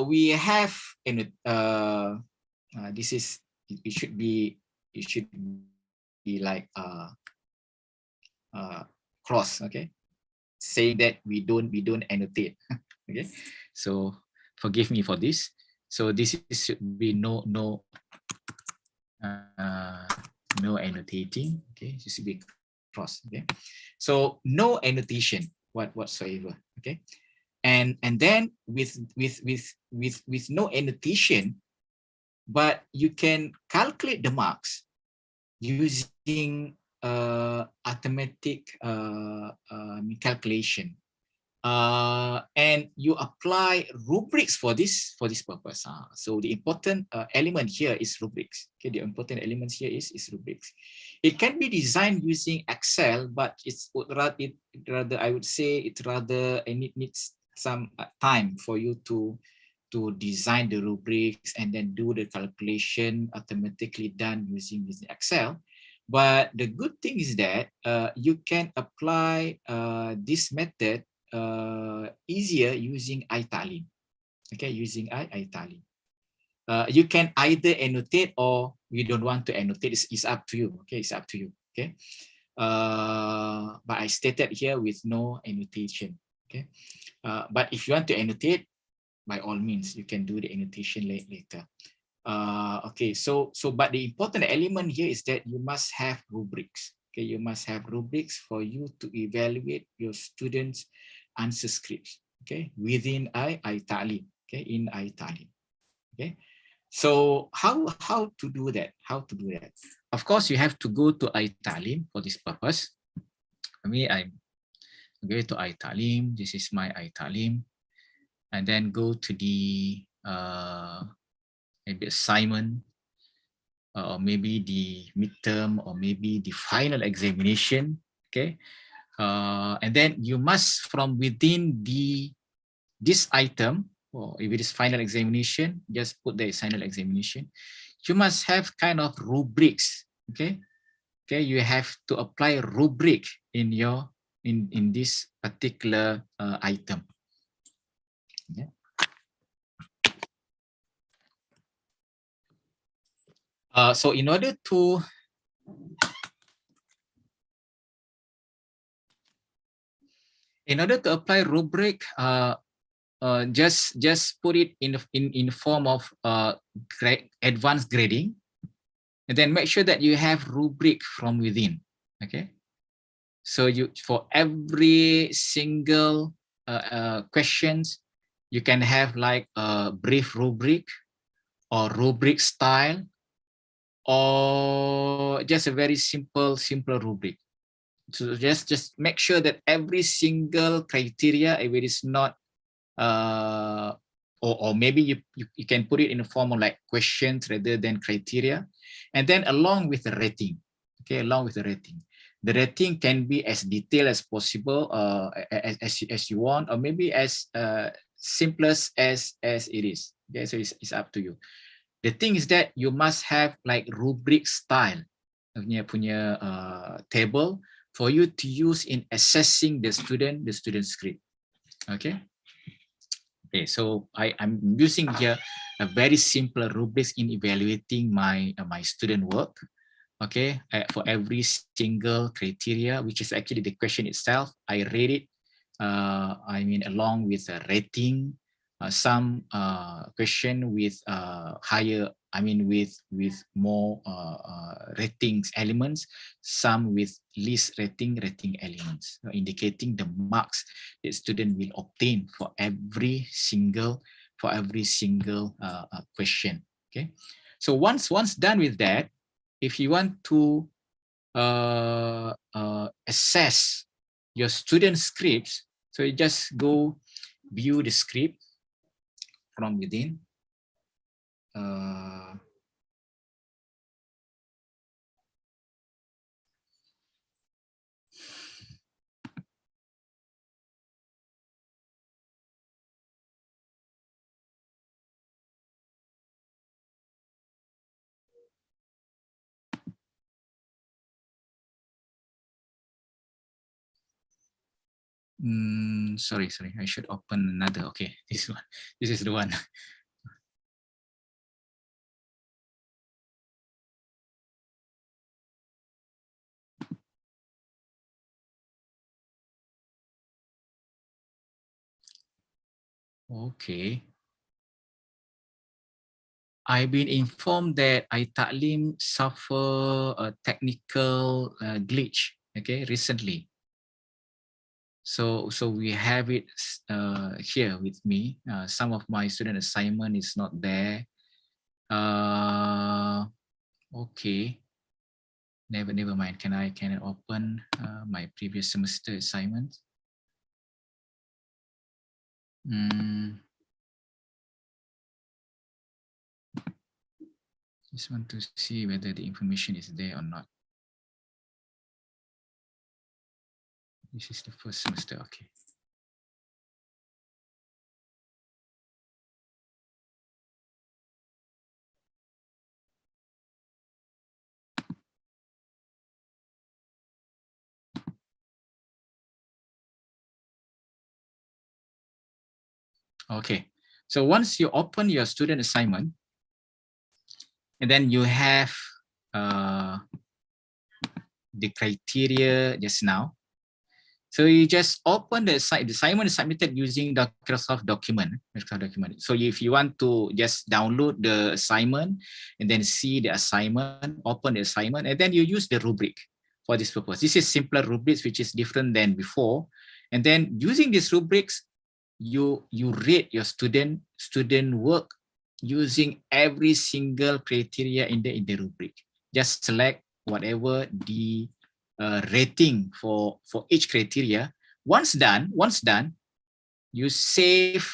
we have this is, it should be like cross. Okay, saying that we don't annotate. Okay, so forgive me for this. So this should be no annotating. Okay, this should be cross. Okay, so no annotation whatsoever. Okay, and then with no annotation, but you can calculate the marks using automatic calculation, and you apply rubrics for this purpose. So the important element here is rubrics. Okay, the important elements here is rubrics. It can be designed using Excel, but it's rather, I would say it rather, and it needs some time for you to design the rubrics and then do the calculation automatically done using Excel. But the good thing is that you can apply this method easier using iTalim. Okay, using iTalim. You can either annotate or you don't want to annotate. It's up to you. Okay, it's up to you. Okay, but I stated here with no annotation. Okay, but if you want to annotate, by all means, you can do the annotation later. Okay, so but the important element here is that you must have rubrics. Okay, you must have rubrics for you to evaluate your students' answer scripts. Okay, within iTalim. Okay, in iTalim. Okay, so how to do that? Of course, you have to go to iTalim for this purpose. For me, I'm going to iTalim. This is my iTalim. And then go to the maybe assignment, or maybe the midterm, or maybe the final examination. Okay, and then you must, from within this item, or if it is final examination, just put the final examination. You must have kind of rubrics. Okay, you have to apply rubric in your in this particular item. Yeah. So in order to apply rubric, just put it in form of advanced grading. And then make sure that you have rubric from within. Okay. So you, for every single questions, you can have like a brief rubric or rubric style, or just a very simple rubric. So just make sure that every single criteria, if it is not or maybe you can put it in a form of like questions rather than criteria, and then along with the rating. Okay, along with the rating. The rating can be as detailed as possible, as you want, or maybe as simplest as it is. Okay, so it's up to you. The thing is that you must have like rubric style punya table for you to use in assessing the student script. Okay. Okay, so I'm using here a very simple rubrics in evaluating my my student work. Okay, for every single criteria, which is actually the question itself, I rate it. I mean, along with a rating, some question with higher, I mean, with more ratings elements, some with least rating elements, indicating the marks that student will obtain for every single question. Okay, so once done with that, if you want to assess your student scripts, so you just go view the script from within. Sorry, I should open another. Okay, this one. This is the one. Okay. I've been informed that iTaklim suffer a technical glitch. Okay, recently. So we have it here with me. Some of my student assignment is not there. Okay. Never mind. Can I open my previous semester assignment? Just want to see whether the information is there or not. This is the first semester. Okay. Okay. So once you open your student assignment, and then you have the criteria just now. So you just open the assignment is submitted using Microsoft document. So if you want to just download the assignment and then see the assignment, open the assignment, and then you use the rubric for this purpose. This is simpler rubrics, which is different than before. And then using these rubrics, you rate your student work using every single criteria in the rubric. Just select whatever the rating for each criteria. Once done, you save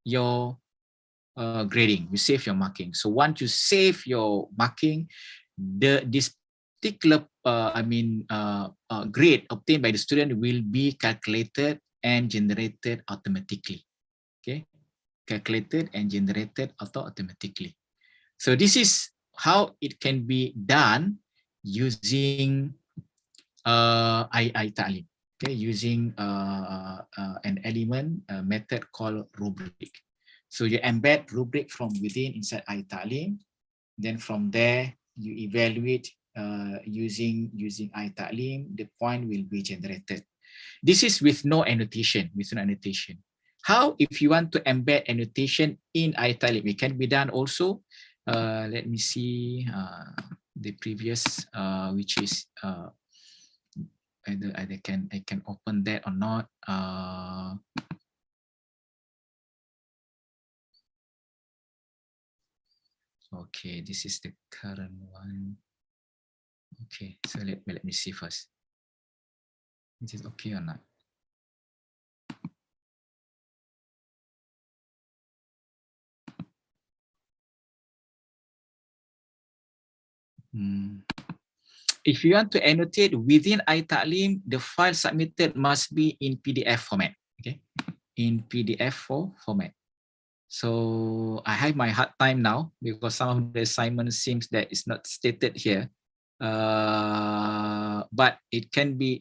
your grading, you save your marking. So once you save your marking, this particular grade obtained by the student will be calculated and generated automatically. Okay, calculated and generated automatically. So this is how it can be done using iTaklim. Okay, using an element method called rubric. So you embed rubric from within inside iTaklim. Then from there you evaluate using iTaklim. The point will be generated. This is with no annotation. How if you want to embed annotation in iTaklim? It can be done also. Let me see. the previous, which is either I can open that or not. Okay, this is the current one. Okay, so let me see first. Is it okay or not? If you want to annotate within iTalim, the file submitted must be in PDF format. Okay, in PDF format. So I have my hard time now because some of the assignment seems that it's not stated here. But it can be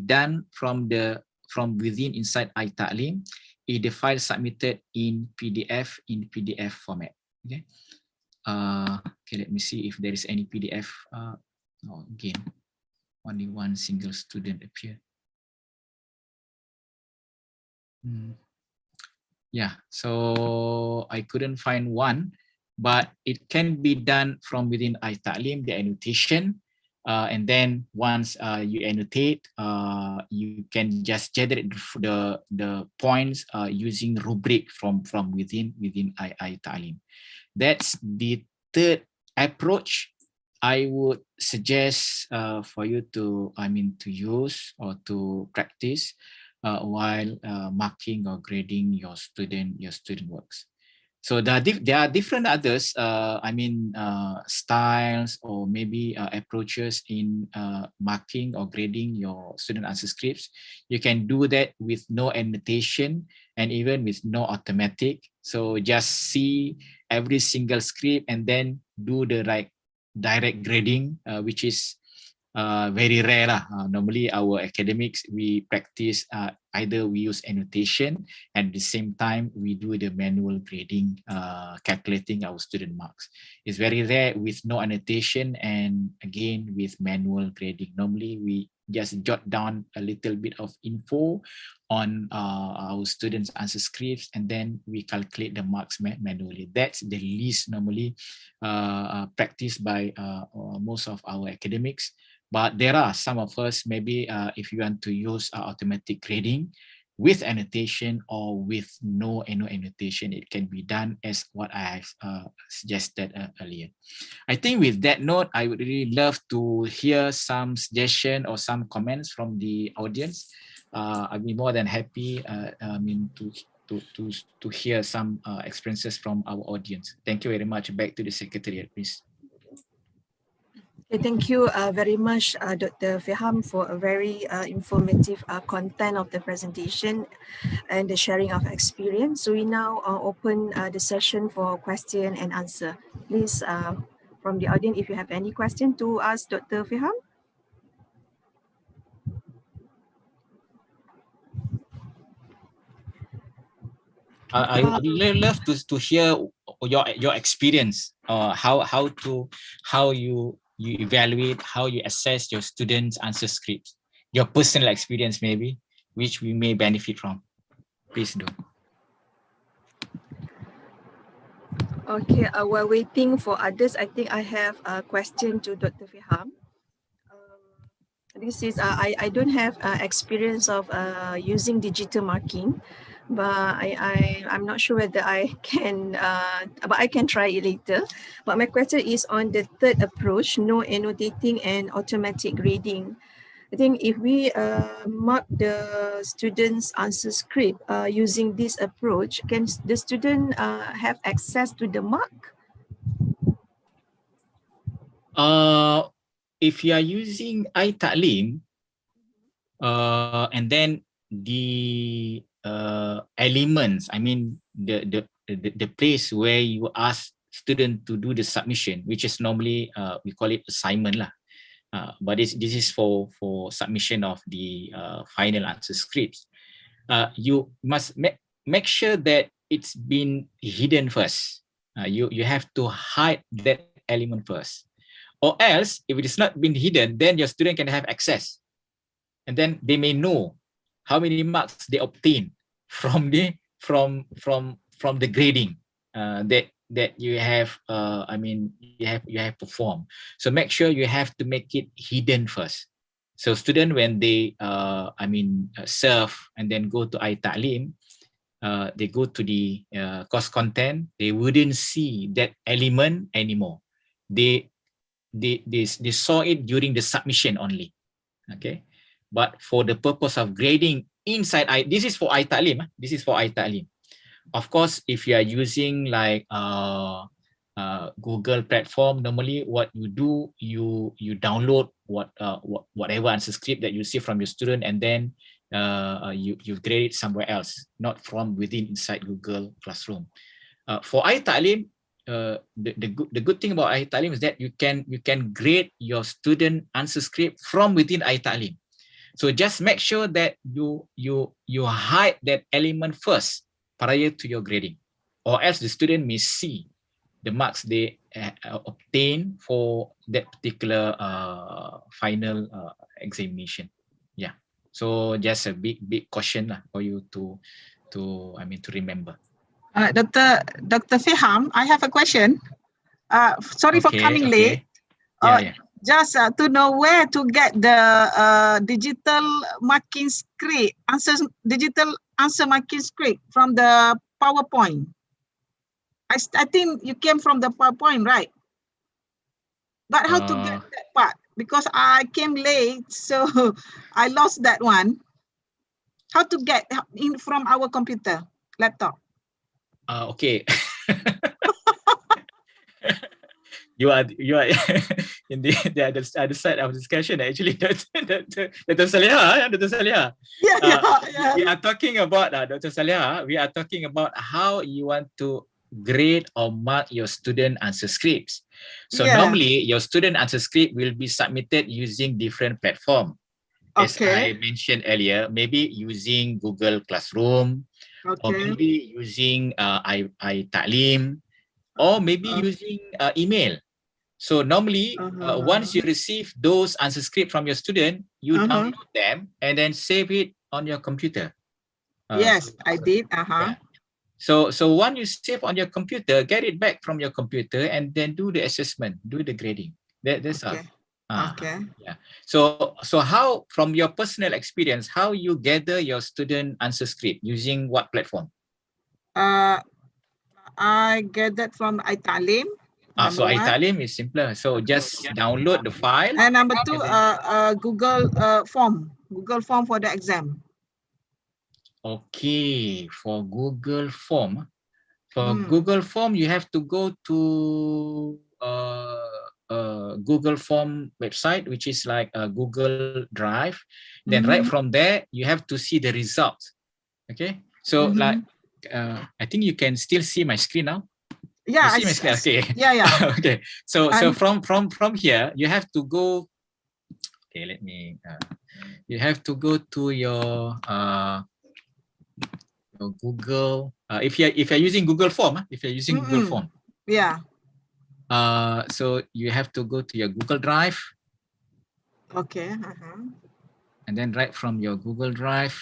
done from within inside iTalim if the file submitted in PDF format. Okay. Okay, let me see if there is any PDF. Oh, again, only one single student appear. Yeah, so I couldn't find one, but it can be done from within iTalim, the annotation. And then once you annotate, you can just generate the points using rubric from within iTalim. That's the third approach I would suggest for you to use or to practice while marking or grading your student works. So there are different others, styles or maybe approaches in marking or grading your student answer scripts. You can do that with no annotation and even with no automatic. So just see every single script and then do the direct grading, which is very rare lah. Normally our academics, we practice either we use annotation and at the same time we do the manual grading, calculating our student marks. It's very rare with no annotation and again with manual grading. Normally we just jot down a little bit of info on our students' answer scripts and then we calculate the marks manually. That's the least normally practiced by most of our academics. But there are some of us, maybe if you want to use automatic grading with annotation or with no annotation, it can be done as what I have suggested earlier. I think with that note, I would really love to hear some suggestion or some comments from the audience. I'd be more than happy to hear some experiences from our audience. Thank you very much. Back to the Secretariat, please. Thank you very much, Dr. Feham, for a very informative content of the presentation and the sharing of experience. So we now open the session for question and answer. Please, from the audience, if you have any question to ask Dr. Feham. I would love to hear your experience, how you evaluate, how you assess your students' answer scripts, your personal experience maybe, which we may benefit from. Please do. Okay, while waiting for others, I think I have a question to Dr. Feham. This is, I don't have experience of using digital marking, but I'm not sure whether I can, but I can try it later. But my question is on the third approach, no annotating and automatic grading. I think if we mark the student's answer script using this approach, can the student have access to the mark? If you are using iTalim, and then the elements, the place where you ask student to do the submission, which is normally we call it assignment lah. But this is for submission of the final answer scripts. You must make sure that it's been hidden first. You have to hide that element first, or else if it is not been hidden, then your student can have access, and then they may know how many marks they obtain from the grading. that you have you have performed. So make sure you have to make it hidden first. So student, when they serve and then go to iTalim, they go to the course content, they wouldn't see that element anymore. They saw it during the submission only. Okay, but for the purpose of grading inside this is for iTalim. This is for iTalim. Of course, if you are using like Google platform, normally what you do, you download whatever answer script that you see from your student, and then you grade it somewhere else, not from within inside Google Classroom. For iTalim, the good thing about iTalim is that you can grade your student answer script from within iTalim. So just make sure that you hide that element first prior to your grading, or else the student may see the marks they obtain for that particular final examination. Yeah. So just a big caution for you to remember. Dr. Feham, I have a question. Sorry for coming late. Yeah. Just to know where to get the digital marking script, digital answer marking script from the PowerPoint. I think you came from the PowerPoint, right? But how to get that part? Because I came late, so I lost that one. How to get in from our computer, laptop? Okay. You are in the other side of the discussion. Actually, Dr. Saliha. Yeah. We are talking about Dr. Saliha. We are talking about how you want to grade or mark your student answer scripts. So normally your student answer script will be submitted using different platform. As I mentioned earlier, maybe using Google Classroom, or maybe using iTalim, or maybe using email. So normally, once you receive those answer script from your student, you download them and then save it on your computer. Yes, I did. Yeah. So once you save on your computer, get it back from your computer and then do the assessment, do the grading. That's all. Yeah. So how, from your personal experience, how you gather your student answer script using what platform? I gathered from iTalim. So iTalim is simpler. So just download the file. And number two, Google form for the exam. Okay, for Google form. Google form, you have to go to Google form website, which is like a Google Drive. Then right from there, you have to see the results. Okay, so like I think you can still see my screen now. Yeah, you see my screen? Okay. Yeah. Okay, so from here, you have to go. Okay, let me. You have to go to your Google. If you're using Google Form, Google Form. Yeah. So you have to go to your Google Drive. Okay. And then right from your Google Drive,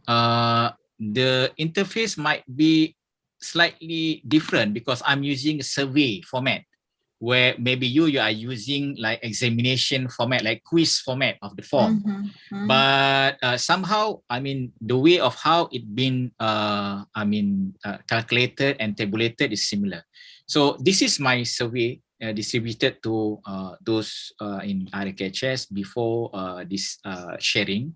the interface might be slightly different because I'm using a survey format, where maybe you are using like examination format, like quiz format of the form. But somehow, I mean, the way of how it been calculated and tabulated is similar. So this is my survey distributed to those in RKHS before this sharing.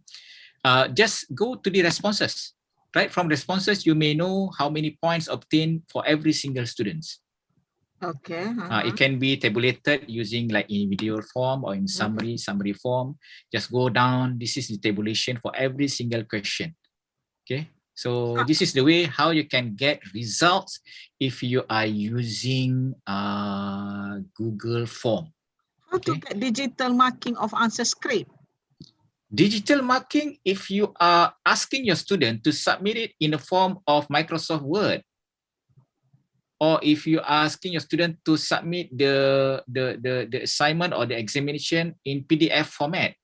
Just go to the responses. Right from responses, you may know how many points obtained for every single student. Okay. It can be tabulated using like individual form or in summary form. Just go down. This is the tabulation for every single question. Okay. So this is the way how you can get results if you are using Google Form. How to get digital marking of answer script? Digital marking, if you are asking your student to submit it in the form of Microsoft Word, or if you are asking your student to submit the assignment or the examination in PDF format.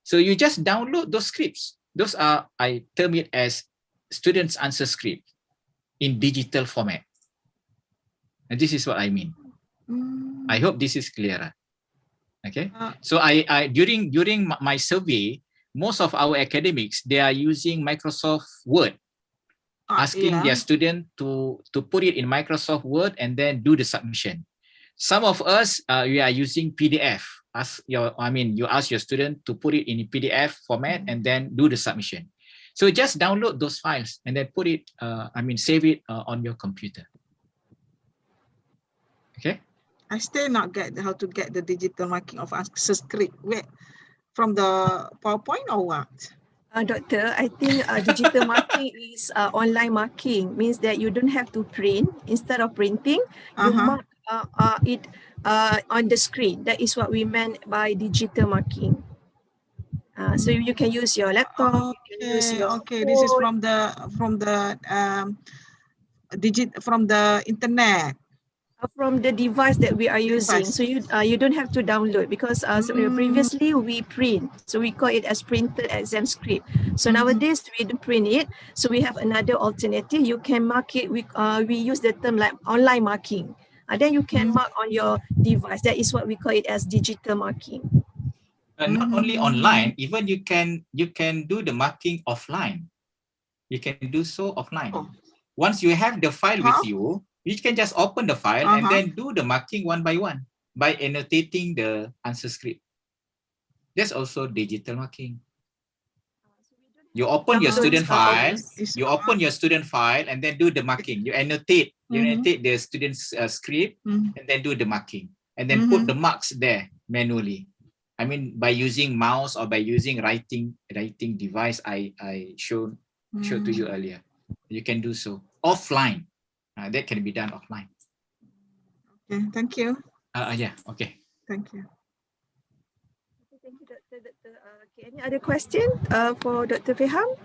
So you just download those scripts. Those are, I term it as students' answer script in digital format. And this is what I mean. I hope this is clearer. Okay. So during my survey, most of our academics, they are using Microsoft Word, asking their student to put it in Microsoft Word and then do the submission. Some of us, we are using PDF. You ask your student to put it in PDF format and then do the submission. So just download those files and then put it, save it on your computer. Okay. I still not get how to get the digital marking of answer script. Where, from the PowerPoint or what? Doctor, I think digital marking is online marking, means that you don't have to print. Instead of printing, you mark it on the screen. That is what we meant by digital marking. So you can use your laptop. You can use your phone. This is from the internet. From the device that we are using. So you don't have to download, because previously we print, so we call it as printed exam script. So nowadays we don't print it, so we have another alternative. You can mark it. We use the term like online marking. Then you can mark on your device. That is what we call it as digital marking. Not only online, even you can do the marking offline. You can do so offline. Once you have the file with you, you can just open the file and then do the marking one by one by annotating the answer script. That's also digital marking. You open your student file, and then do the marking. You annotate the student's script and then do the marking and then put the marks there manually. I mean, by using mouse or by using writing device I showed to you earlier. You can do so offline. That can be done offline. Okay, thank you. Yeah, okay. Thank you. Thank you, Dr. Okay, any other question for Dr. Feham?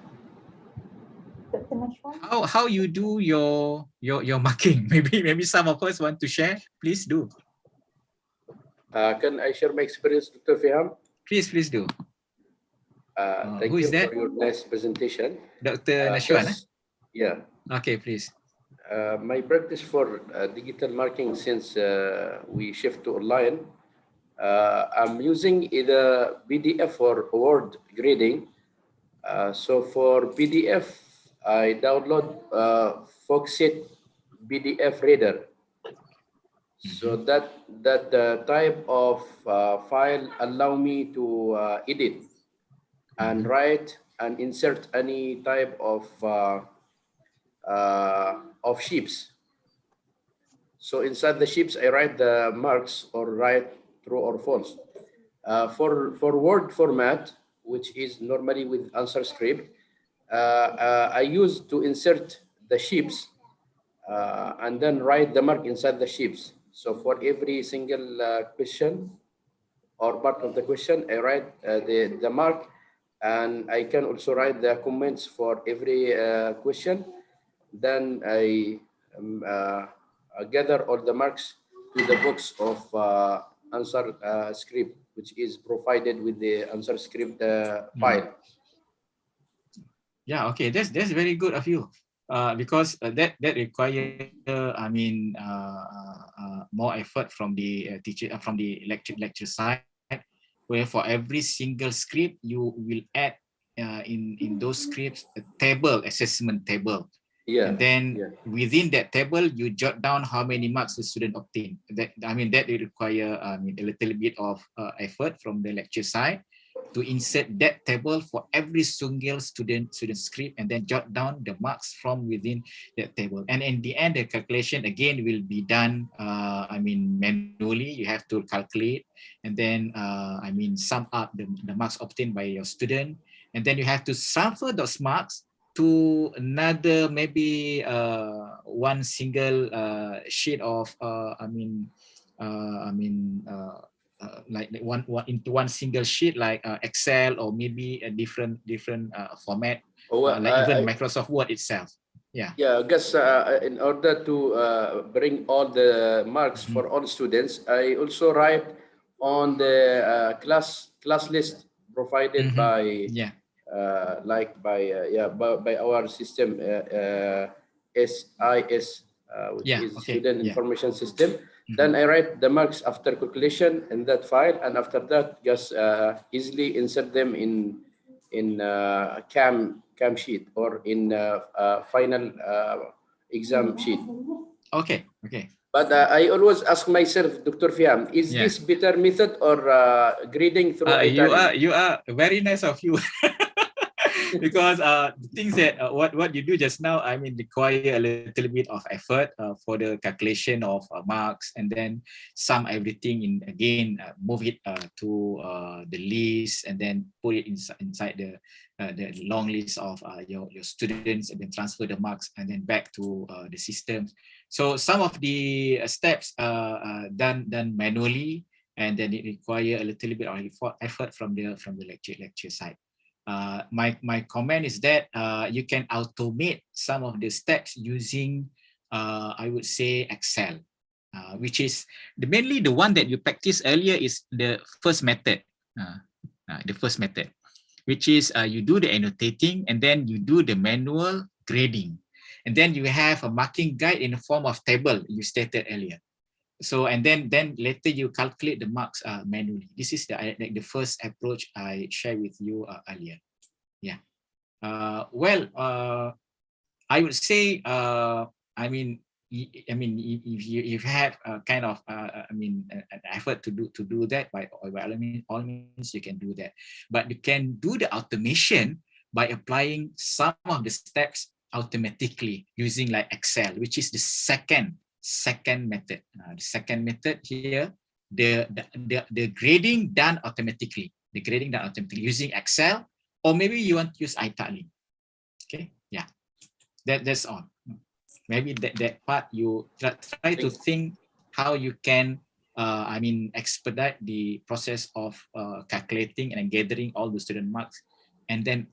How you do your marking? Maybe some of us want to share. Please do. Can I share my experience, Dr. Feham? Please do. Thank you for your nice presentation. Dr. Nashwan? Yeah. Okay, please. My practice for digital marking since we shift to online, I'm using either PDF or Word grading. So for PDF, I download Foxit PDF Reader. So that type of file allow me to edit and write and insert any type of shapes. So inside the shapes, I write the marks or write true or false. For Word format, which is normally with answer script, I use to insert the shapes and then write the mark inside the shapes. So for every single question or part of the question, I write the mark, and I can also write the comments for every question. Then I gather all the marks to the box of answer script, which is provided with the answer script file. Yeah, okay, that's very good of you, because that require more effort from the teacher, from the lecture side, where for every single script you will add in those scripts a table, assessment table. Yeah. And then within that table, you jot down how many marks the student obtained. That will require a little bit of effort from the lecture side to insert that table for every single student script, and then jot down the marks from within that table. And in the end, the calculation again will be done manually. You have to calculate and then sum up the marks obtained by your student, and then you have to transfer those marks to another maybe one single sheet of like one into one single sheet, like Excel, or maybe a different format, even Microsoft Word itself. Yeah. Yeah, I guess in order to bring all the marks for all students, I also write on the class list provided by by our system SIS which Yeah, is okay, student yeah. information system. Then I write the marks after calculation in that file, and after that, just easily insert them in cam sheet or in final exam sheet. Okay, okay. But I always ask myself, Dr. Feham, is Yeah. this better method or grading through You Italian? are very nice of you. Because the things that what you do just now, I mean, require a little bit of effort for the calculation of marks, and then sum everything in again, move it to the list, and then put it inside the long list of your students, and then transfer the marks, and then back to the system. So some of the steps done manually, and then it require a little bit of effort from the lecture side. My comment is that you can automate some of the steps using, I would say, Excel, which is mainly the one that you practiced earlier is the first method. The first method, which is you do the annotating, and then you do the manual grading, and then you have a marking guide in the form of table you stated earlier. So, and then later you calculate the marks manually. This is the first approach I shared with you earlier. Yeah. Well, I would say, I mean, if you have a kind of, an effort to do that, by all means you can do that. But you can do the automation by applying some of the steps automatically using like Excel, which is the second method. The second method here, the grading done automatically. The grading done automatically using Excel, or maybe you want to use Annotating. Okay, yeah, that's all. Maybe that part you try to think how you can, expedite the process of calculating and gathering all the student marks, and then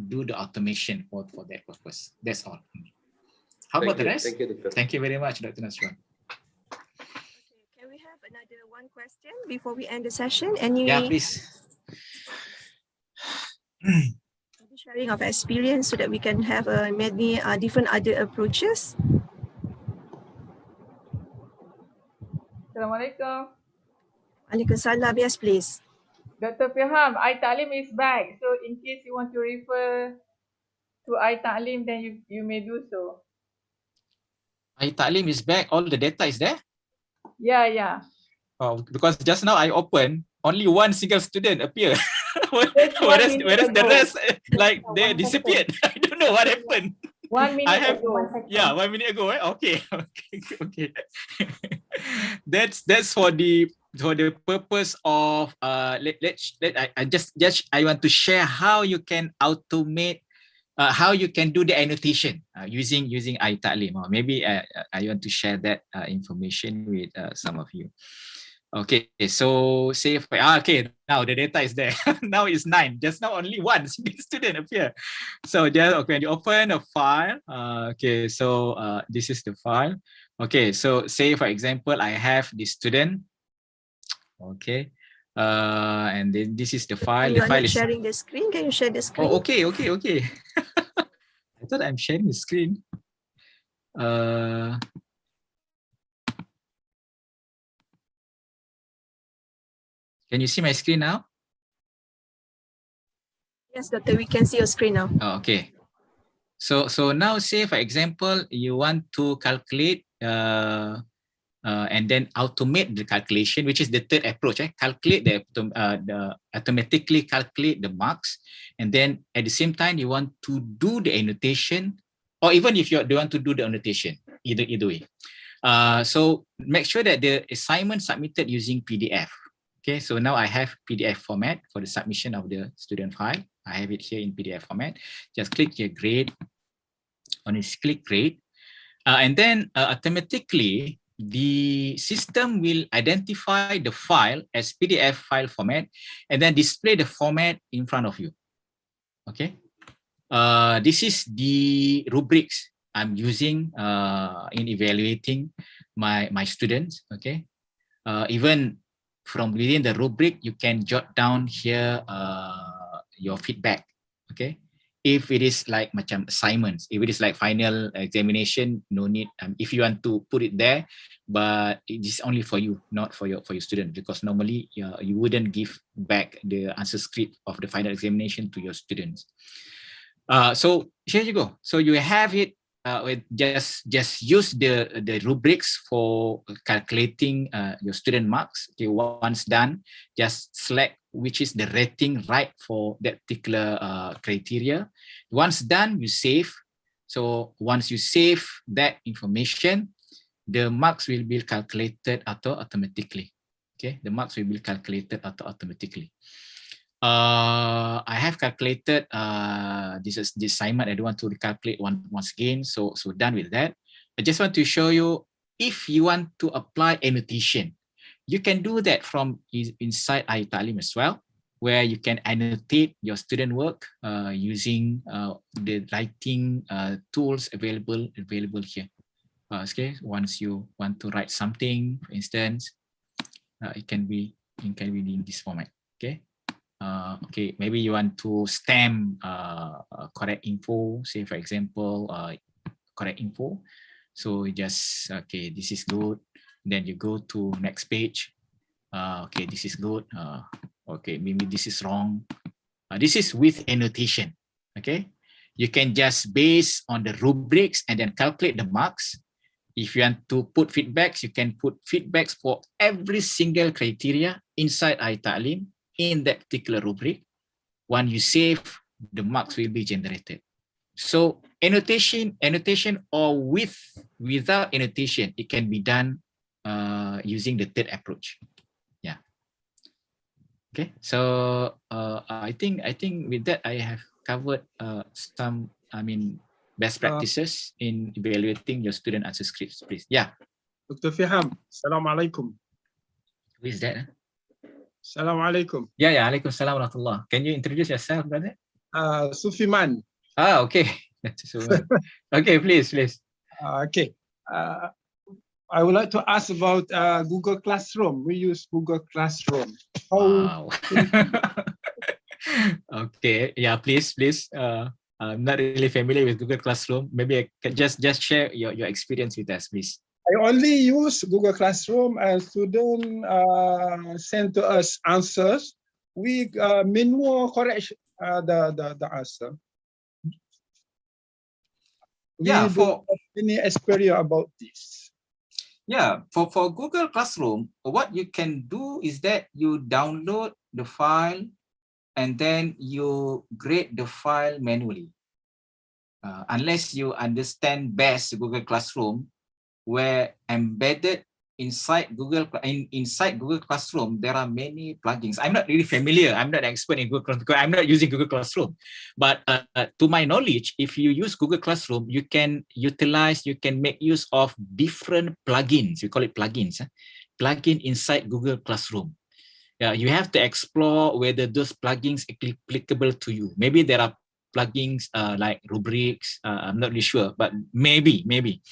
do the automation for that purpose. That's all. How about the rest? Thank you, Doctor. Thank you very much, Dr. Nasruan. Okay, can we have another one question before we end the session? Any Yeah, please. sharing of experience so that we can have many different other approaches? Assalamualaikum. Waalaikumsalam. Yes, please. Dr. Feham, Annotating is back. So in case you want to refer to Annotating, then you may do so. Annotating is back. All the data is there? Yeah. Oh, because just now I opened, only one single student appeared. Whereas the rest, like, they disappeared. I don't know what happened. 1 minute ago. 1 minute ago. Okay. That's for the purpose of I want to share how you can automate, how you can do the annotation using Annotating. Or maybe I want to share that information with some of you. Okay, so say okay, now the data is there. Now it's 9. Just now only one student appear. So just when you open a file, okay, so this is the file. Okay, so say for example, I have the student. Okay, and then this is the file. You the file are not is sharing the screen. Can you share the screen? Oh, okay. I thought I'm sharing the screen. Can you see my screen now? Yes, Doctor, we can see your screen now. Oh, okay. So now say for example, you want to calculate and then automate the calculation, which is the third approach. Calculate the automatically calculate the marks, and then at the same time you want to do the annotation, or even if you want to do the annotation, either way. So make sure that the assignment submitted using PDF. Okay, so now I have PDF format for the submission of the student file. I have it here in PDF format. Just click here, grade. Only click grade, and then automatically the system will identify the file as PDF file format, and then display the format in front of you. Okay, this is the rubrics I'm using in evaluating my students. Okay, even from within the rubric, you can jot down here your feedback. Okay, If it is like macam assignments, if it is like final examination, no need. If you want to put it there, but it is only for you, not for your student, because normally you wouldn't give back the answer script of the final examination to your students. So here you go. So you have it. Just use the rubrics for calculating your student marks. Okay, once done, just select which is the rating right for that particular criteria. Once done, you save. So once you save that information, the marks will be calculated automatically. Okay, the marks will be calculated automatically. I have calculated this assignment. I don't want to recalculate once again. So done with that. I just want to show you, if you want to apply annotation, you can do that from inside iTalim as well, where you can annotate your student work using the writing tools available here. Okay, once you want to write something, for instance, it can be in this format. Okay. Okay, maybe you want to stamp correct info, say for example, correct info. So you just, okay, this is good. Then you go to next page. Okay, this is good. Okay, maybe this is wrong. This is with annotation. Okay, you can just base on the rubrics and then calculate the marks. If you want to put feedbacks, you can put feedbacks for every single criteria inside iTalim in that particular rubric. When you save, the marks will be generated. So annotation or without annotation, it can be done using the third approach. Yeah. Okay. So I think with that I have covered some best practices in evaluating your student answer scripts. Please. Yeah. Dr. Feham, Assalamualaikum. Who is that? Assalamualaikum. Yeah. Waalaikumsalam warahmatullah. Can you introduce yourself, brother? Sulaiman. Okay. Okay, please. Okay. I would like to ask about Google Classroom. We use Google Classroom. Wow. Okay. Yeah, please. I'm not really familiar with Google Classroom. Maybe I can just share your experience with us, please. I only use Google Classroom, and students send to us answers. We manual correct the answer. Yeah, for any experience about this. Yeah, for Google Classroom, what you can do is that you download the file and then you grade the file manually. Unless you understand best Google Classroom, where embedded inside Google Classroom, there are many plugins. I'm not really familiar. I'm not an expert in Google Classroom because I'm not using Google Classroom. But to my knowledge, if you use Google Classroom, you can make use of different plugins. We call it plugins. Plugin inside Google Classroom. Yeah, you have to explore whether those plugins are applicable to you. Maybe there are plugins like rubrics. I'm not really sure, but maybe.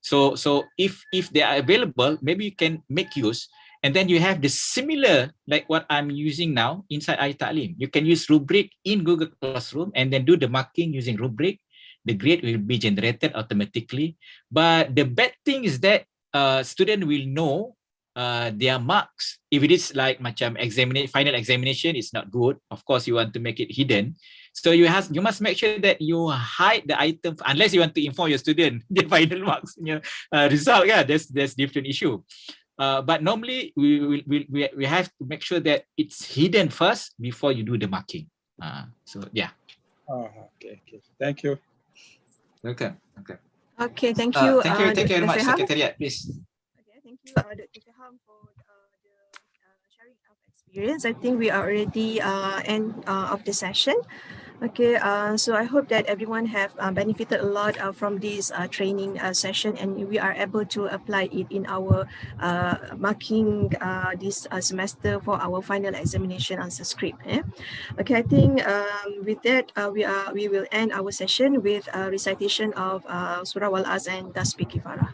So if they are available, maybe you can make use. And then you have the similar, like what I'm using now inside iTalim. You can use rubric in Google Classroom and then do the marking using rubric. The grade will be generated automatically. But the bad thing is that student will know their marks. If it is like final examination, it's not good. Of course, you want to make it hidden. So you must make sure that you hide the item unless you want to inform your student the final marks in your result. Yeah, that's different issue. But normally we have to make sure that it's hidden first before you do the marking. So yeah. Okay. Thank you. Okay. Okay, thank you. Thank you very much, Secretariat. Please. Okay, thank you, Dr. Feham, for the sharing of experience. I think we are already end of the session. Okay, so I hope that everyone have benefited a lot from this training session, and we are able to apply it in our marking this semester for our final examination answer script. Okay, I think with that we will end our session with recitation of Surah Wal-As and Tasbih Kifarah.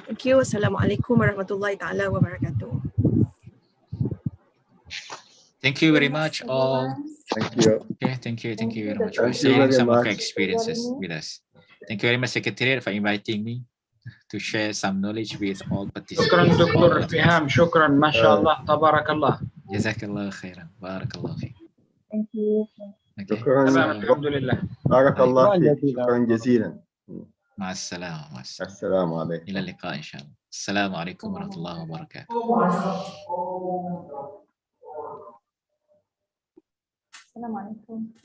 Thank you. Assalamualaikum warahmatullahi taala wabarakatuh. Thank you very much all. Thank you. Okay, thank you very much for Thank you sharing very some of your much. experiences with us. Thank you very much, Secretariat, for inviting me to share some knowledge with all participants. شكرا دكتور فهام شكرا ما شاء الله تبارك الله. Jazakallah khairan. Barakallah fiik. Thank you. Okay. شكرا. تمام الحمد لله. بارك الله فيك. شكرا جزيلا. مع السلامة. السلام عليكم. إلى اللقاء إن شاء الله. السلام عليكم ورحمة الله وبركاته. Assalamualaikum.